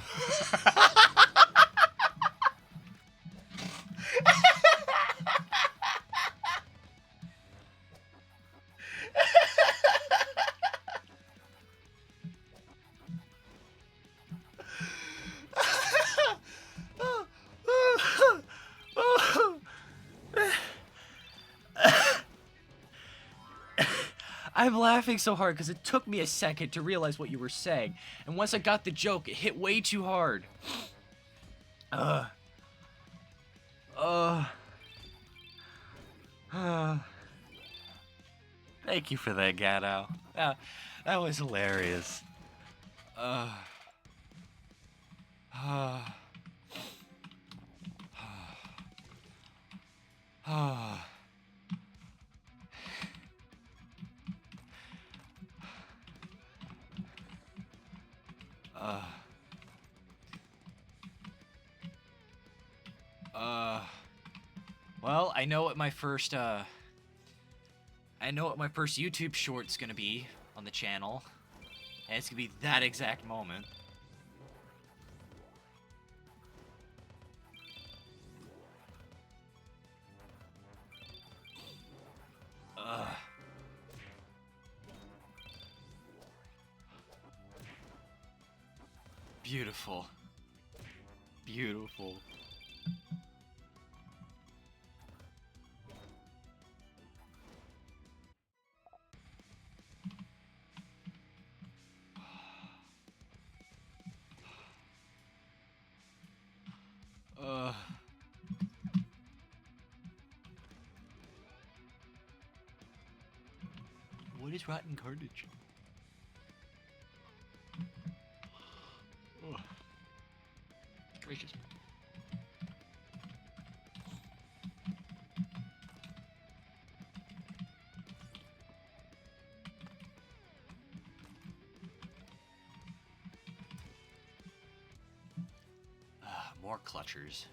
I'm laughing so hard because it took me a second to realize what you were saying. And once I got the joke, it hit way too hard. Thank you for that, Gadow. That was hilarious. Well, I know what my first YouTube short's gonna be on the channel. And it's gonna be that exact moment. Beautiful. Beautiful. What is rotten carnage? Oh. Gracious. more clutchers.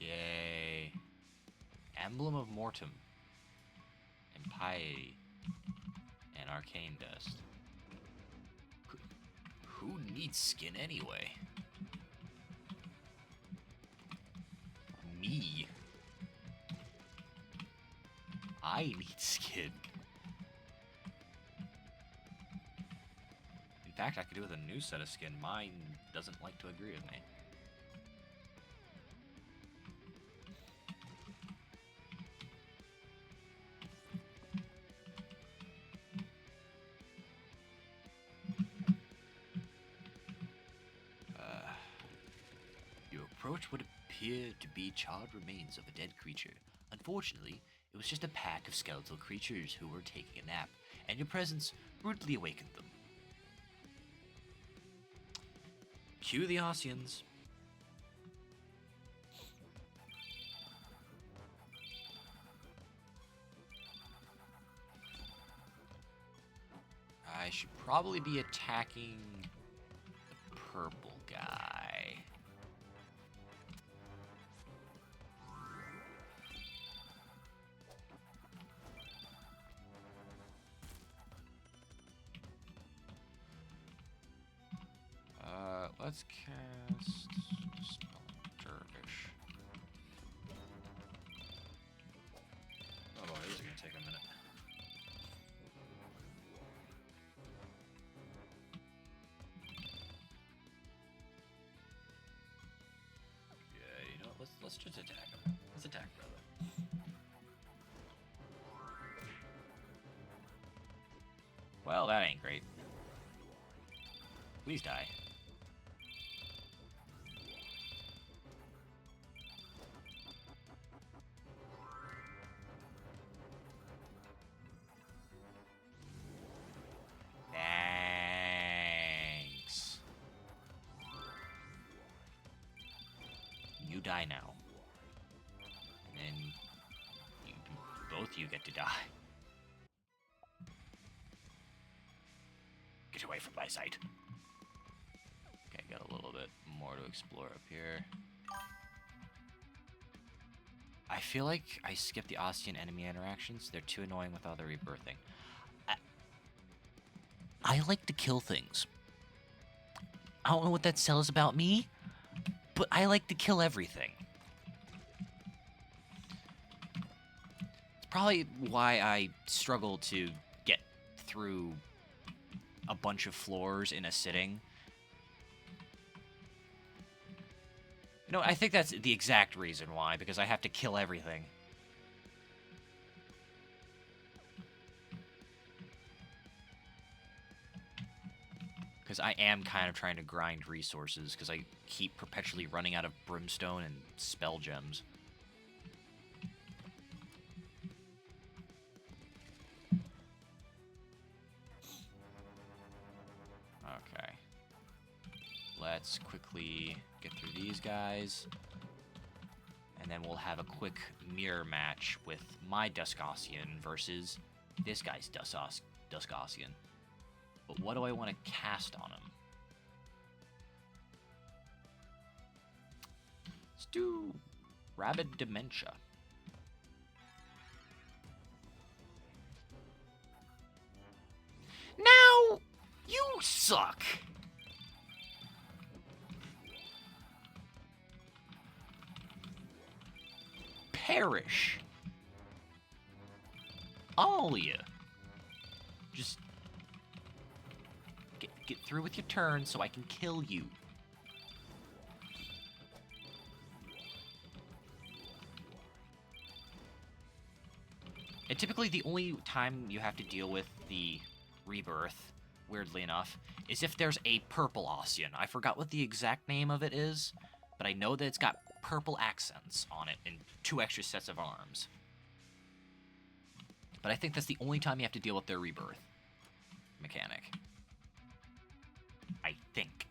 Yay. Emblem of Mortem. And Piety. And Arcane Dust. Who needs skin anyway? Me. I need skin. In fact, I could do with a new set of skin. Mine doesn't like to agree with me. You approach what appear to be charred remains of a dead creature. Unfortunately, it was just a pack of skeletal creatures who were taking a nap, and your presence brutally awakened them. Cue the Ossians. I should probably be attacking the purple guy. Let's cast Dervish. Oh boy, this is gonna take a minute. Yeah, you know, let's just attack him. Let's attack, brother. Well, that ain't great. Please die. Thanks. You die now. And then both you get to die. Get away from my sight. Okay, got a little bit more to explore up here. I feel like I skipped the Ostian enemy interactions. They're too annoying with all the rebirthing. I like to kill things. I don't know what that says about me, but I like to kill everything. It's probably why I struggle to get through a bunch of floors in a sitting. You know, I think that's the exact reason why, because I have to kill everything. Because I am kind of trying to grind resources, because I keep perpetually running out of brimstone and spell gems. Okay. Let's quickly get through these guys. And then we'll have a quick mirror match with my Duskossian versus this guy's Duskossian. But what do I want to cast on him? Let's do Rabid Dementia. Now, you suck! Perish. All of you. Just get through with your turn so I can kill you. And typically the only time you have to deal with the rebirth, weirdly enough, is if there's a purple Ossian. I forgot what the exact name of it is, but I know that it's got purple accents on it and 2 extra sets of arms. But I think that's the only time you have to deal with their rebirth mechanic. I think.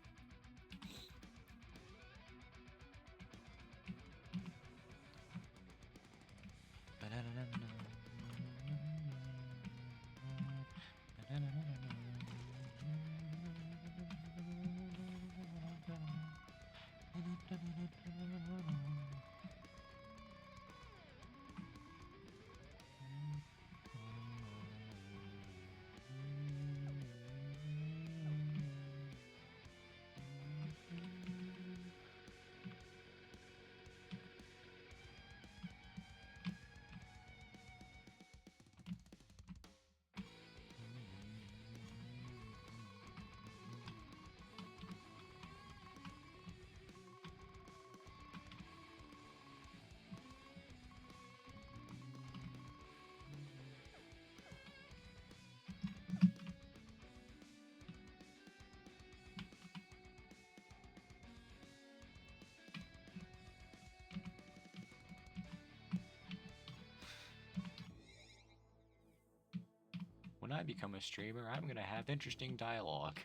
When I become a streamer, I'm gonna have interesting dialogue.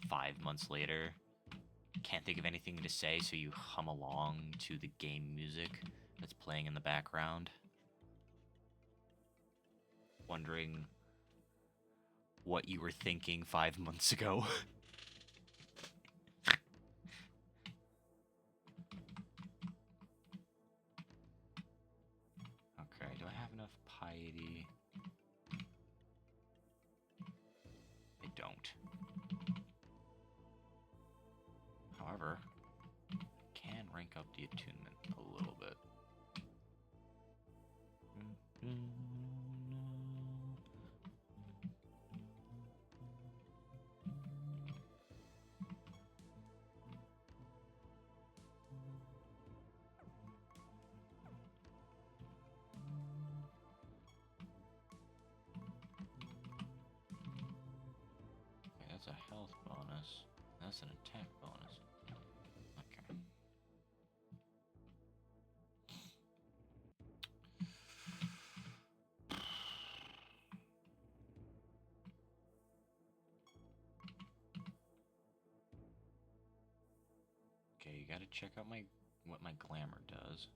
5 months later, can't think of anything to say, so you hum along to the game music that's playing in the background. Wondering what you were thinking 5 months ago. Okay, do I have enough piety? I don't. However, can rank up the attunement a little bit. Okay, that's a health bonus. That's an attack bonus. Okay. Okay, you gotta check out what my glamour does.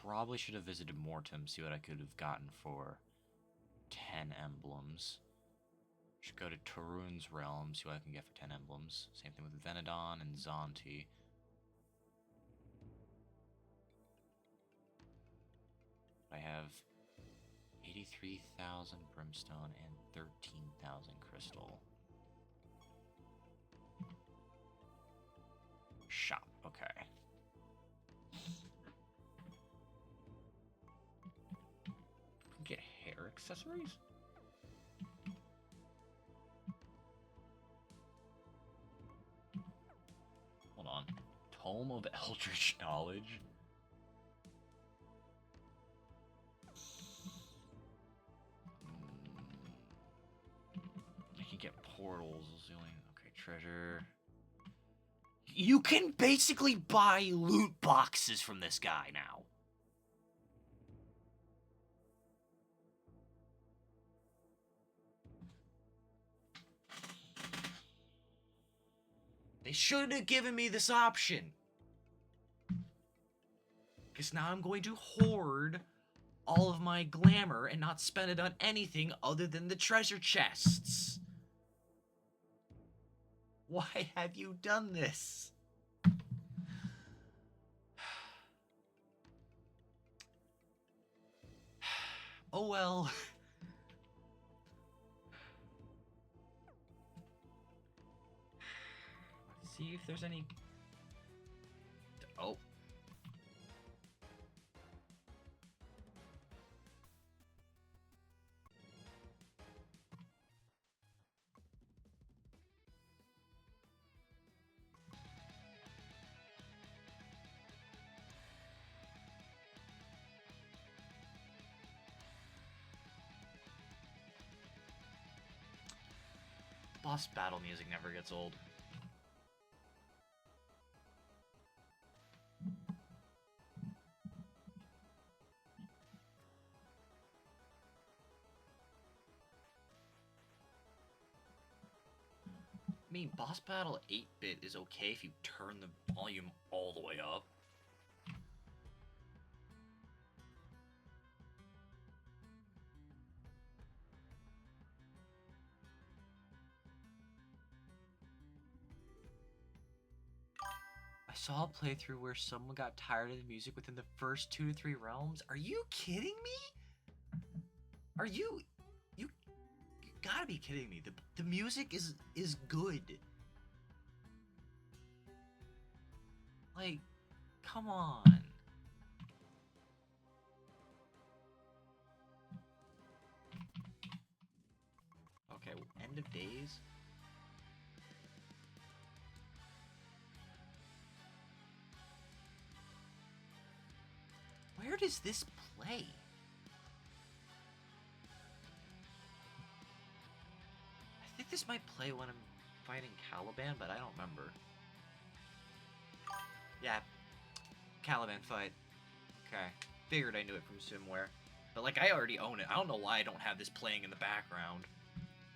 Probably should have visited Mortem, see what I could have gotten for 10 emblems. Should go to Tarun's Realm, see what I can get for 10 emblems. Same thing with Venedon and Zonti. I have 83,000 brimstone and 13,000 crystal. Shop, okay. Get hair accessories? Hold on. Tome of Eldritch Knowledge? I can get portals. Is the only... Okay, treasure. You can basically buy loot boxes from this guy now. They should have given me this option. Because now I'm going to hoard all of my glamour and not spend it on anything other than the treasure chests. Why have you done this? Oh well. Let's see if there's any... Oh. boss battle music never gets old. I mean, boss battle 8-bit is okay if you turn the volume all the way up. I saw a playthrough where someone got tired of the music within the first 2 to 3 realms. Are you kidding me? Are you gotta be kidding me. The music is good. Like, come on. Okay, well, end of days. Where does this play? I think this might play when I'm fighting Caliban, but I don't remember. Yeah, Caliban fight. Okay, figured I knew it from somewhere. But like, I already own it. I don't know why I don't have this playing in the background.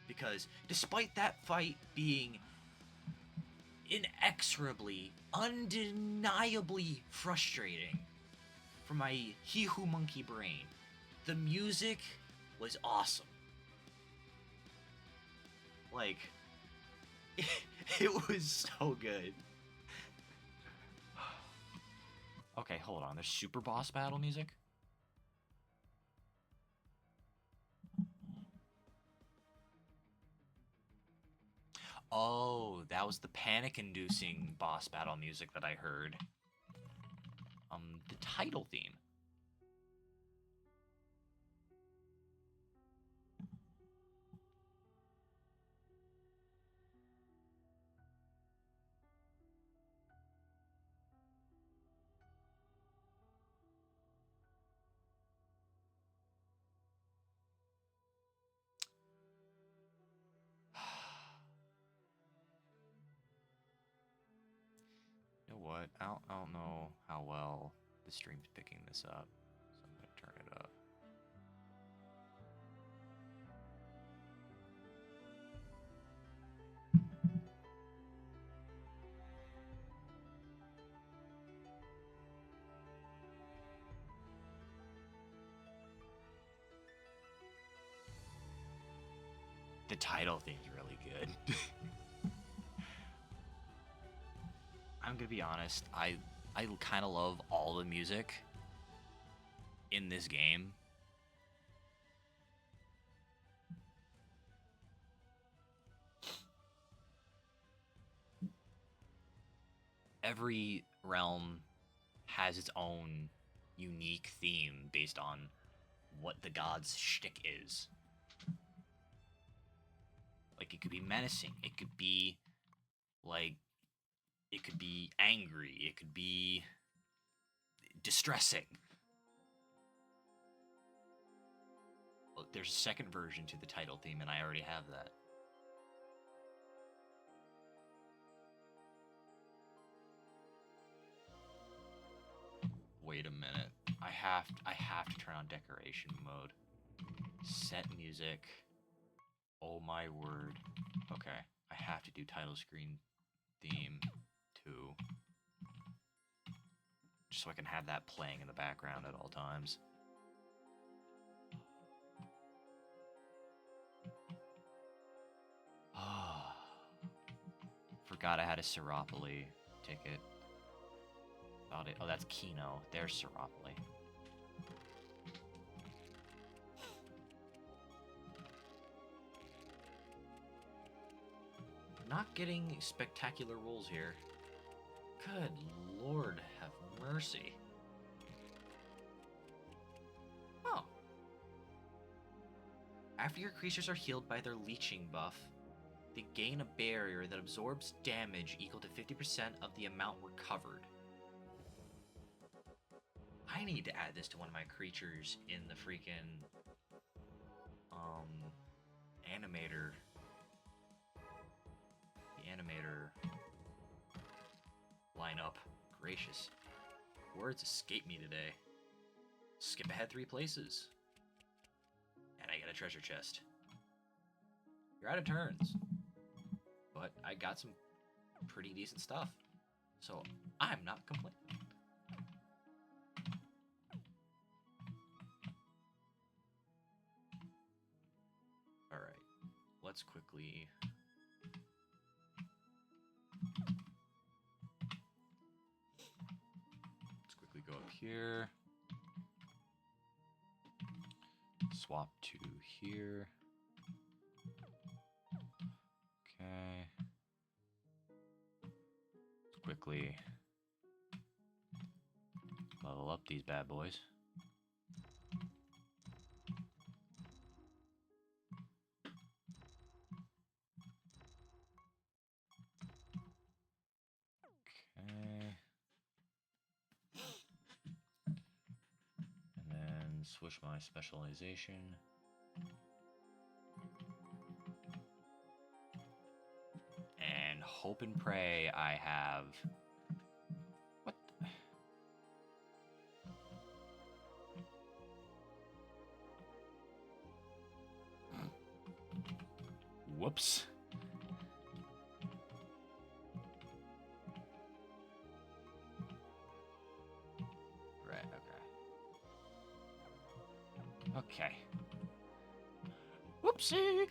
Because despite that fight being inexorably, undeniably frustrating for my He-Who monkey brain, the music was awesome. Like, it was so good. Okay, hold on. There's super boss battle music? Oh, that was the panic-inducing boss battle music that I heard. The title theme. You know what? I don't know how well the stream's picking this up, so I'm gonna turn it up. The title theme's really good. I'm gonna be honest, I kind of love all the music in this game. Every realm has its own unique theme based on what the god's shtick is. Like, it could be menacing, it could be like, it could be angry, it could be distressing. Well, there's a second version to the title theme, and I already have that. Wait a minute. I have to turn on decoration mode. Set music. Oh my word. Okay. I have to do title screen theme too. Just so I can have that playing in the background at all times. Forgot I had a Siralim ticket. Oh, that's Kino. There's Siralim. Not getting spectacular rolls here. Good Lord, have mercy. Oh. After your creatures are healed by their leeching buff, they gain a barrier that absorbs damage equal to 50% of the amount recovered. I need to add this to one of my creatures in the freaking Animator gracious. Words escape me today. Skip ahead 3 places. And I get a treasure chest. You're out of turns. But I got some pretty decent stuff. So I'm not complaining. Alright. Let's quickly... go up here. Swap to here. Okay. Let's quickly level up these bad boys. Switch my specialization. And hope and pray I have... What? Whoops. Okay. Whoopsie.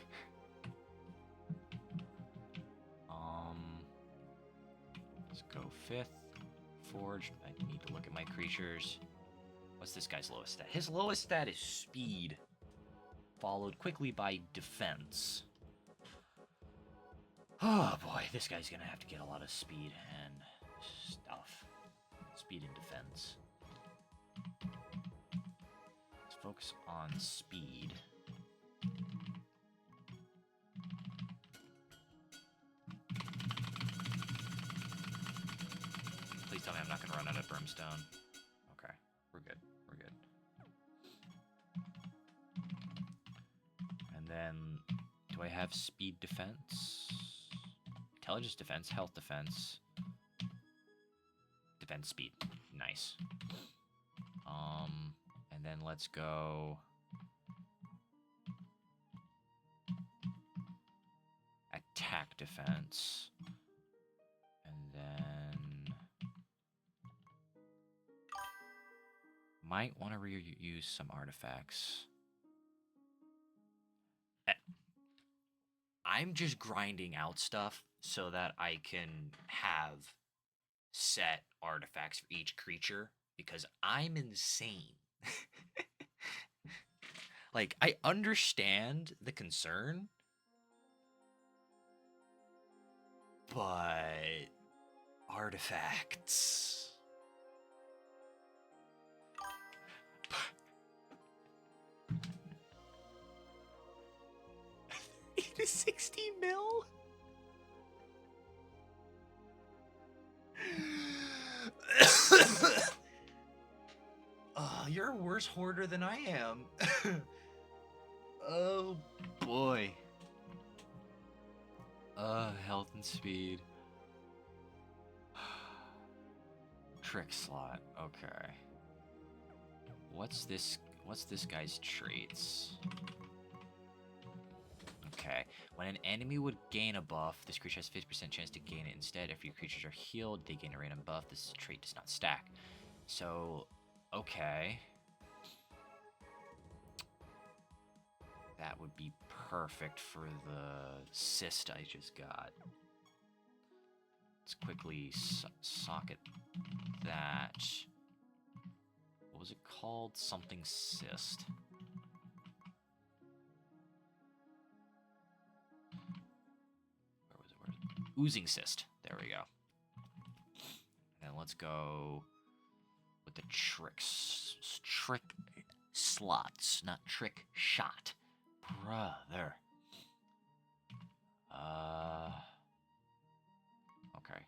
Let's go 5th. Forged. I need to look at my creatures. What's this guy's lowest stat? His lowest stat is speed, followed quickly by defense. Oh boy, this guy's gonna have to get a lot of speed and stuff. Speed and defense. Focus on speed. Please tell me I'm not going to run out of brimstone. Okay, we're good. We're good. And then, do I have speed defense? Intelligence defense, health defense. Defense speed. Nice. And then let's go attack defense. And then might want to reuse some artifacts. I'm just grinding out stuff so that I can have set artifacts for each creature because I'm insane. Like, I understand the concern, but artifacts. 60 mil? You're a worse hoarder than I am. Oh boy. Health and speed. Trick slot. Okay. What's this guy's traits? Okay. When an enemy would gain a buff, this creature has 50% chance to gain it instead. If your creatures are healed, they gain a random buff. This trait does not stack. So, okay. That would be perfect for the cyst I just got. Let's quickly socket that. What was it called? Something cyst. Where was it? Oozing cyst. There we go. And then let's go with the tricks. Trick slots, not trick shot. Brother. Okay.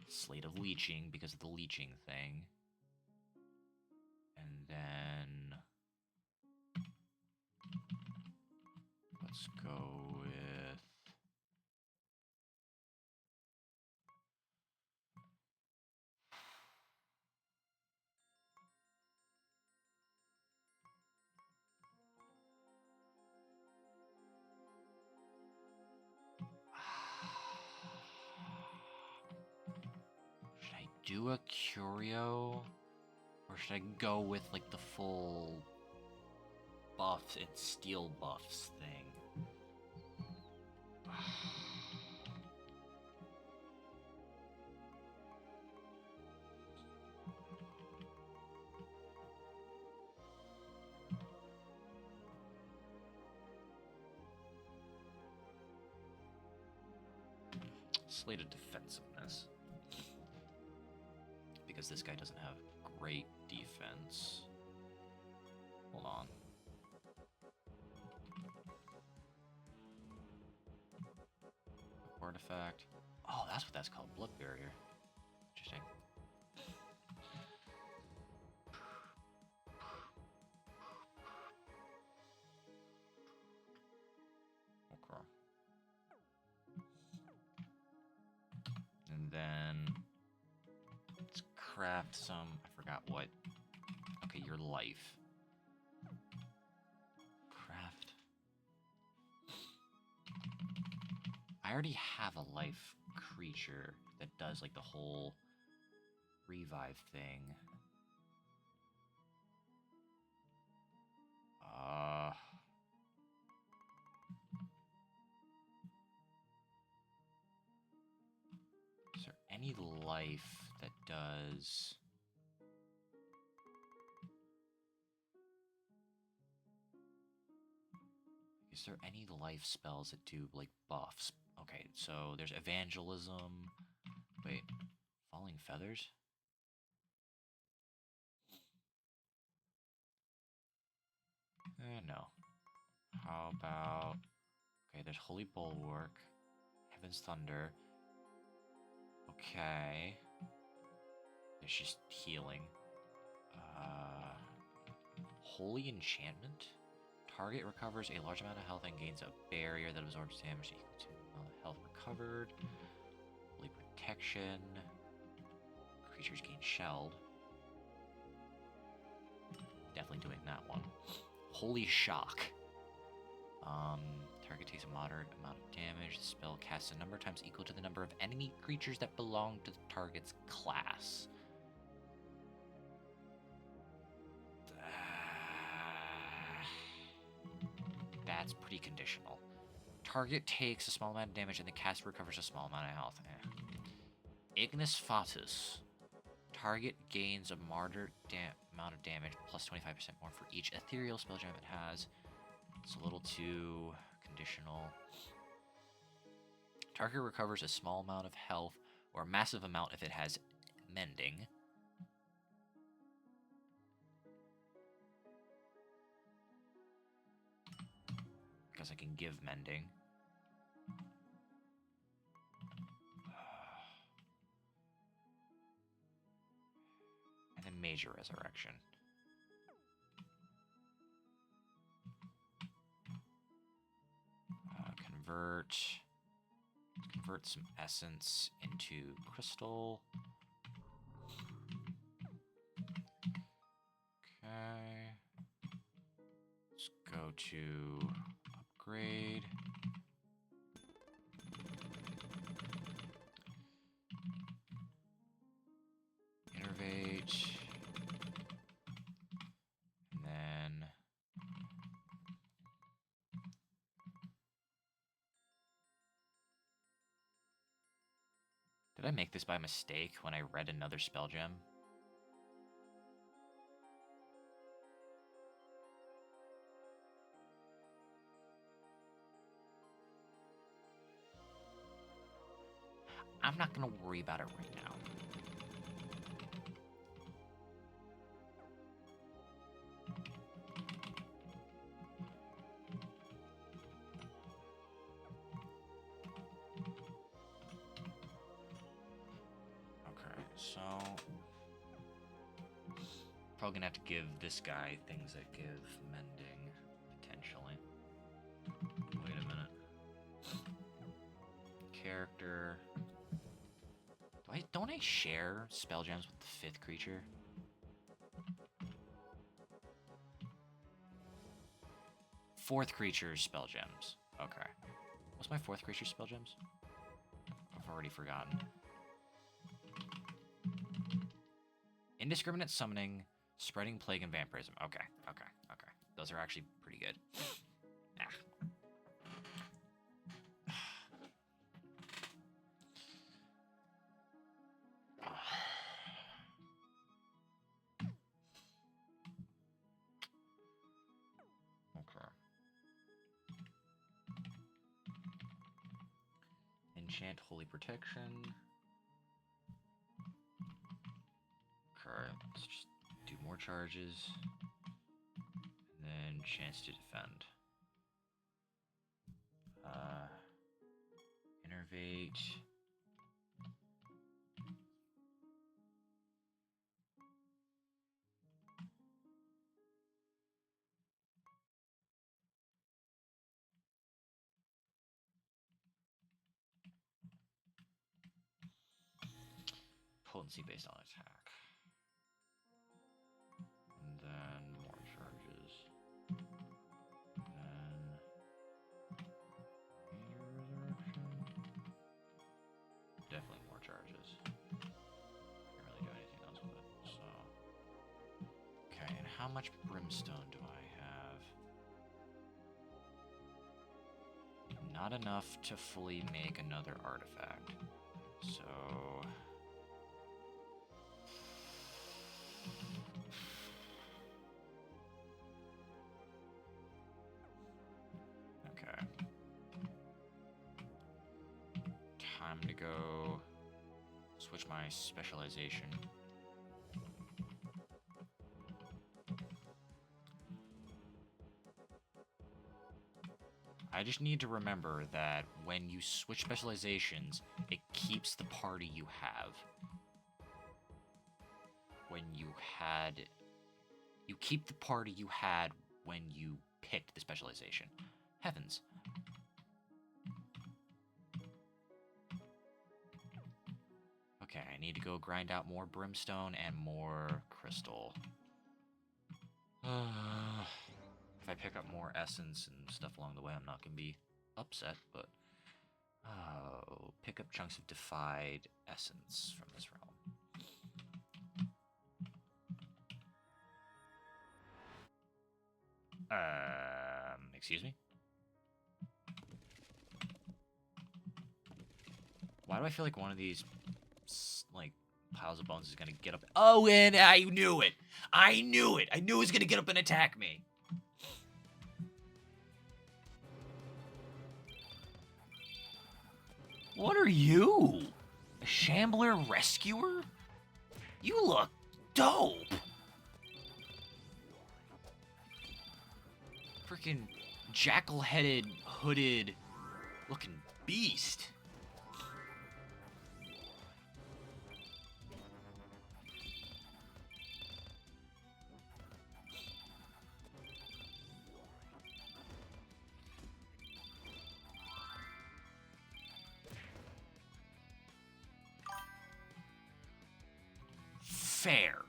Slate of leeching because of the leeching thing. And then let's Let's go with... Should I do a curio? Or should I go with like the full buffs and steel buffs thing? Slated defensiveness. Because this guy doesn't have great defense. Hold on. Artifact. Oh, that's what that's called. Blood barrier. Interesting. Okay. And then let's craft some. I forgot what. Okay, your life. Craft. I already have a life creature that does like the whole revive thing. Is there any life that does... Is there any life spells that do, like, buffs? Okay, so there's evangelism. Wait, falling feathers? No. How about... Okay, there's Holy Bulwark. Heaven's Thunder. Okay. There's just healing. Holy Enchantment? Target recovers a large amount of health and gains a barrier that absorbs damage equal to the amount of health recovered. Holy Protection. Creatures gain shelled. Definitely doing that one. Holy Shock. Target takes a moderate amount of damage. The spell casts a number of times equal to the number of enemy creatures that belong to the target's class. That's pretty conditional. Target takes a small amount of damage and the caster recovers a small amount of health. Ignis Fatus. Target gains a moderate amount of damage plus 25% more for each ethereal spell gem it has. It's a little too conditional. Target recovers a small amount of health or a massive amount if it has mending. Because I can give mending. And then Major Resurrection. Convert some essence into crystal. Okay. Let's go to upgrade. Innervate. And then did I make this by mistake when I read another spell gem? I'm not gonna worry about it right now. Okay, so probably gonna have to give this guy things that give mending, potentially. Wait character. Don't I share spell gems with the 5th creature? Fourth creature spell gems. Okay. What's my 4th creature spell gems? I've already forgotten. Indiscriminate summoning, spreading plague, and vampirism. Okay. Those are actually pretty good. Enchant Holy Protection. Okay, let's just do more charges. And then chance to defend. Innervate. Potency based on attack. And then more charges. Then resurrection. Definitely more charges. Can't really do anything else with it, so. Okay, and how much brimstone do I have? Not enough to fully make another artifact. So okay. Time to go switch my specialization. I just need to remember that when you switch specializations, it keeps the party you have. When you keep the party you had when you picked the specialization. Heavens. Okay, I need to go grind out more brimstone and more crystal. If I pick up more essence and stuff along the way, I'm not going to be upset, but pick up chunks of defied essence from this realm. Excuse me? Why do I feel like one of these, like, piles of bones is going to get up? Oh, and I knew it! I knew it! I knew it was going to get up and attack me! What are you? A shambler rescuer? You look dope! Freaking jackal-headed, hooded looking beast. Fair.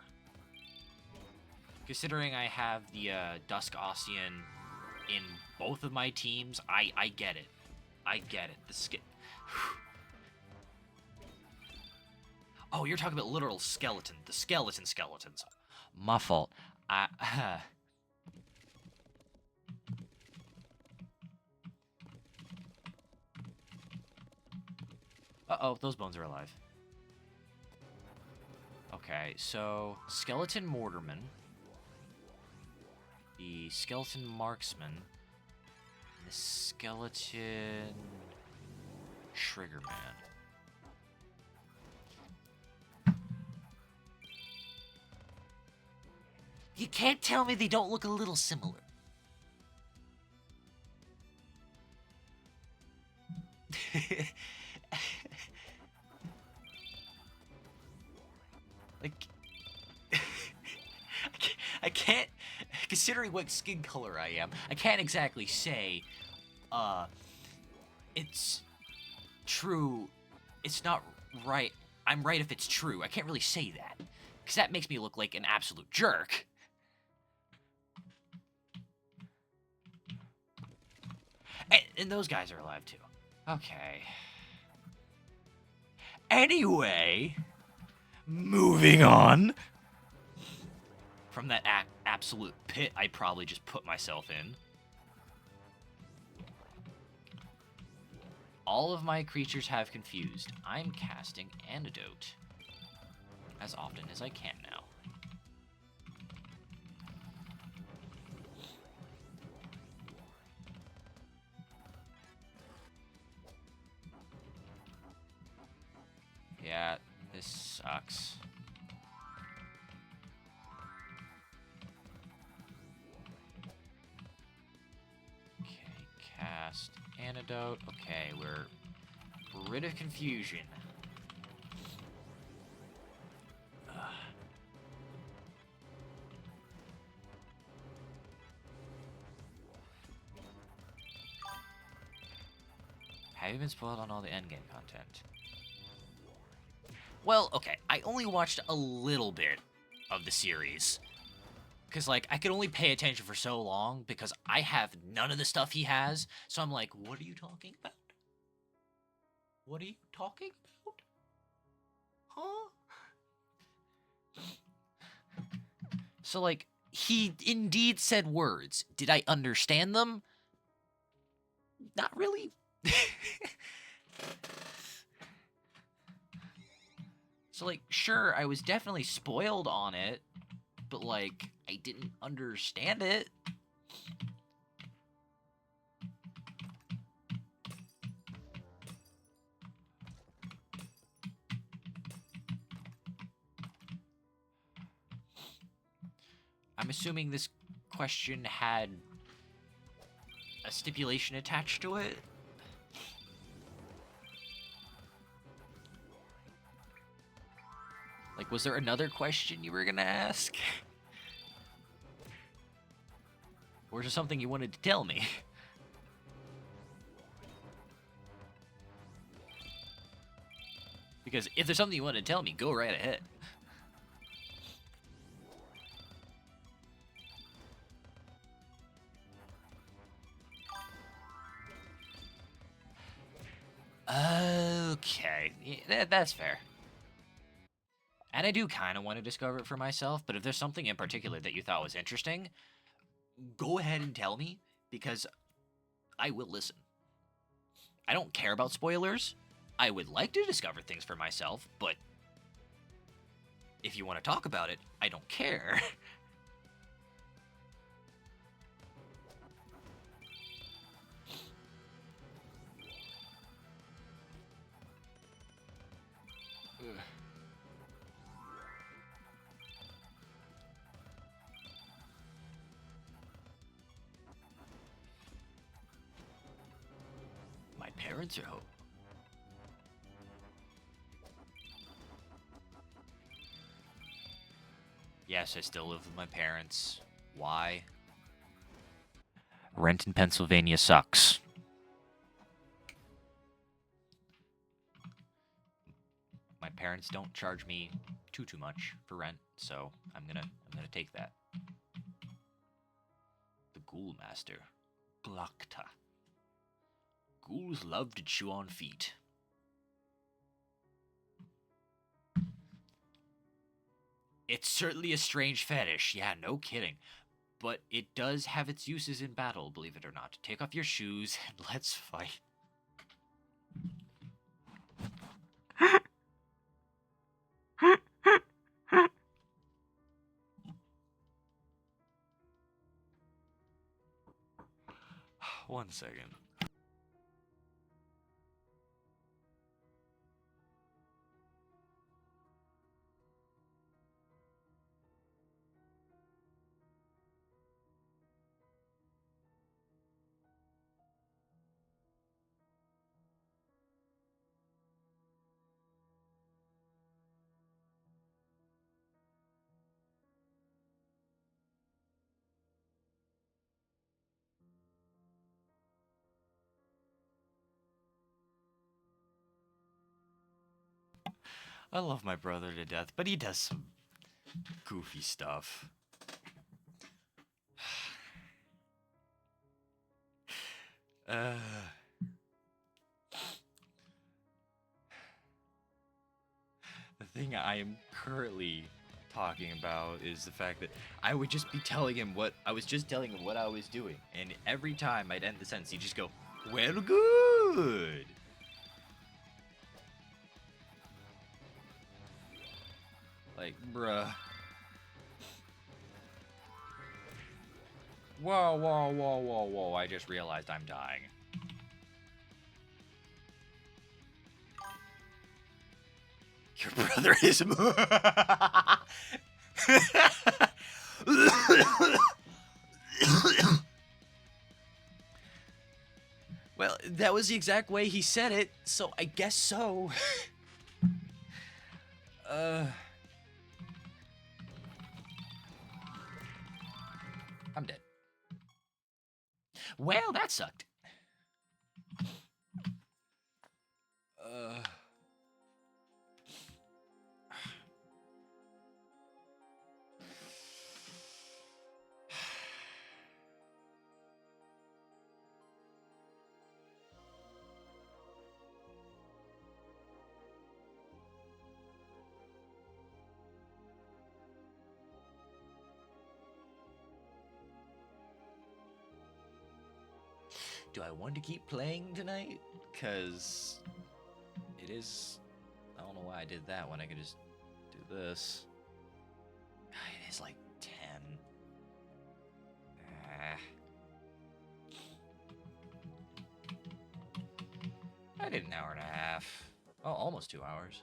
Considering I have the Dusk Ossian in both of my teams, I get it. I get it. The skin. Oh, you're talking about literal skeleton. The skeletons. My fault. Uh-oh, those bones are alive. Okay, so skeleton mortarman, the skeleton marksman, and the skeleton triggerman. You can't tell me they don't look a little similar. Like, I can't, considering what skin color I am, I can't exactly say, it's true. It's not right. I'm right if it's true. I can't really say that. Because that makes me look like an absolute jerk. And those guys are alive too. Okay. Anyway, moving on from that absolute pit I probably just put myself in. All of my creatures have confused. I'm casting Antidote as often as I can now. Yeah, this sucks. Okay, cast Antidote. Okay, we're rid of confusion. Have you been spoiled on all the endgame content? Well, okay, I only watched a little bit of the series. Because, like, I could only pay attention for so long because I have none of the stuff he has. So I'm like, what are you talking about? What are you talking about? Huh? So, like, he indeed said words. Did I understand them? Not really. So, like, sure, I was definitely spoiled on it, but, like, I didn't understand it. I'm assuming this question had a stipulation attached to it. Like, was there another question you were gonna ask? Or is there something you wanted to tell me? Because if there's something you want to tell me, go right ahead. Okay, yeah, that's fair. And I do kind of want to discover it for myself, but if there's something in particular that you thought was interesting, go ahead and tell me, because I will listen. I don't care about spoilers. I would like to discover things for myself, but if you want to talk about it, I don't care. My parents are home. Yes, I still live with my parents. Why? Rent in Pennsylvania sucks. My parents don't charge me too much for rent, so I'm gonna take that. The Ghoul Master, Glokta. Ghouls love to chew on feet. It's certainly a strange fetish, yeah, no kidding. But it does have its uses in battle, believe it or not. Take off your shoes and let's fight. One second. I love my brother to death, but he does some goofy stuff. The thing I am currently talking about is the fact that I would just be telling him what I was doing, and every time I'd end the sentence, he'd just go, "Well, good." Like, bruh. Whoa, whoa, whoa, whoa, whoa! I just realized I'm dying. Your brother is. Well, that was the exact way he said it, so I guess so. I'm dead. Well, that sucked. Do I want to keep playing tonight? Because it is... I don't know why I did that when I could just do this. It is like 10. I did an hour and a half. Oh, almost 2 hours.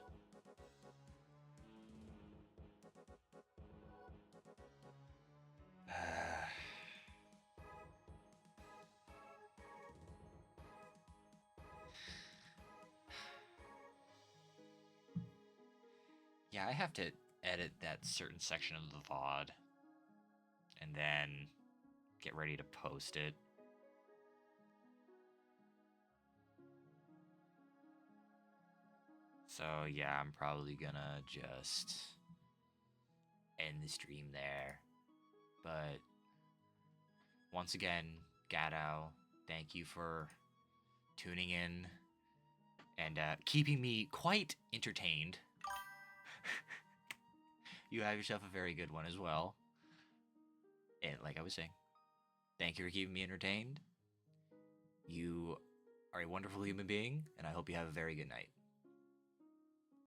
Yeah, I have to edit that certain section of the VOD and then get ready to post it. So yeah, I'm probably gonna just end the stream there. But once again, Gadow, thank you for tuning in and keeping me quite entertained. You have yourself a very good one as well. And like I was saying, thank you for keeping me entertained. You are a wonderful human being, and I hope you have a very good night.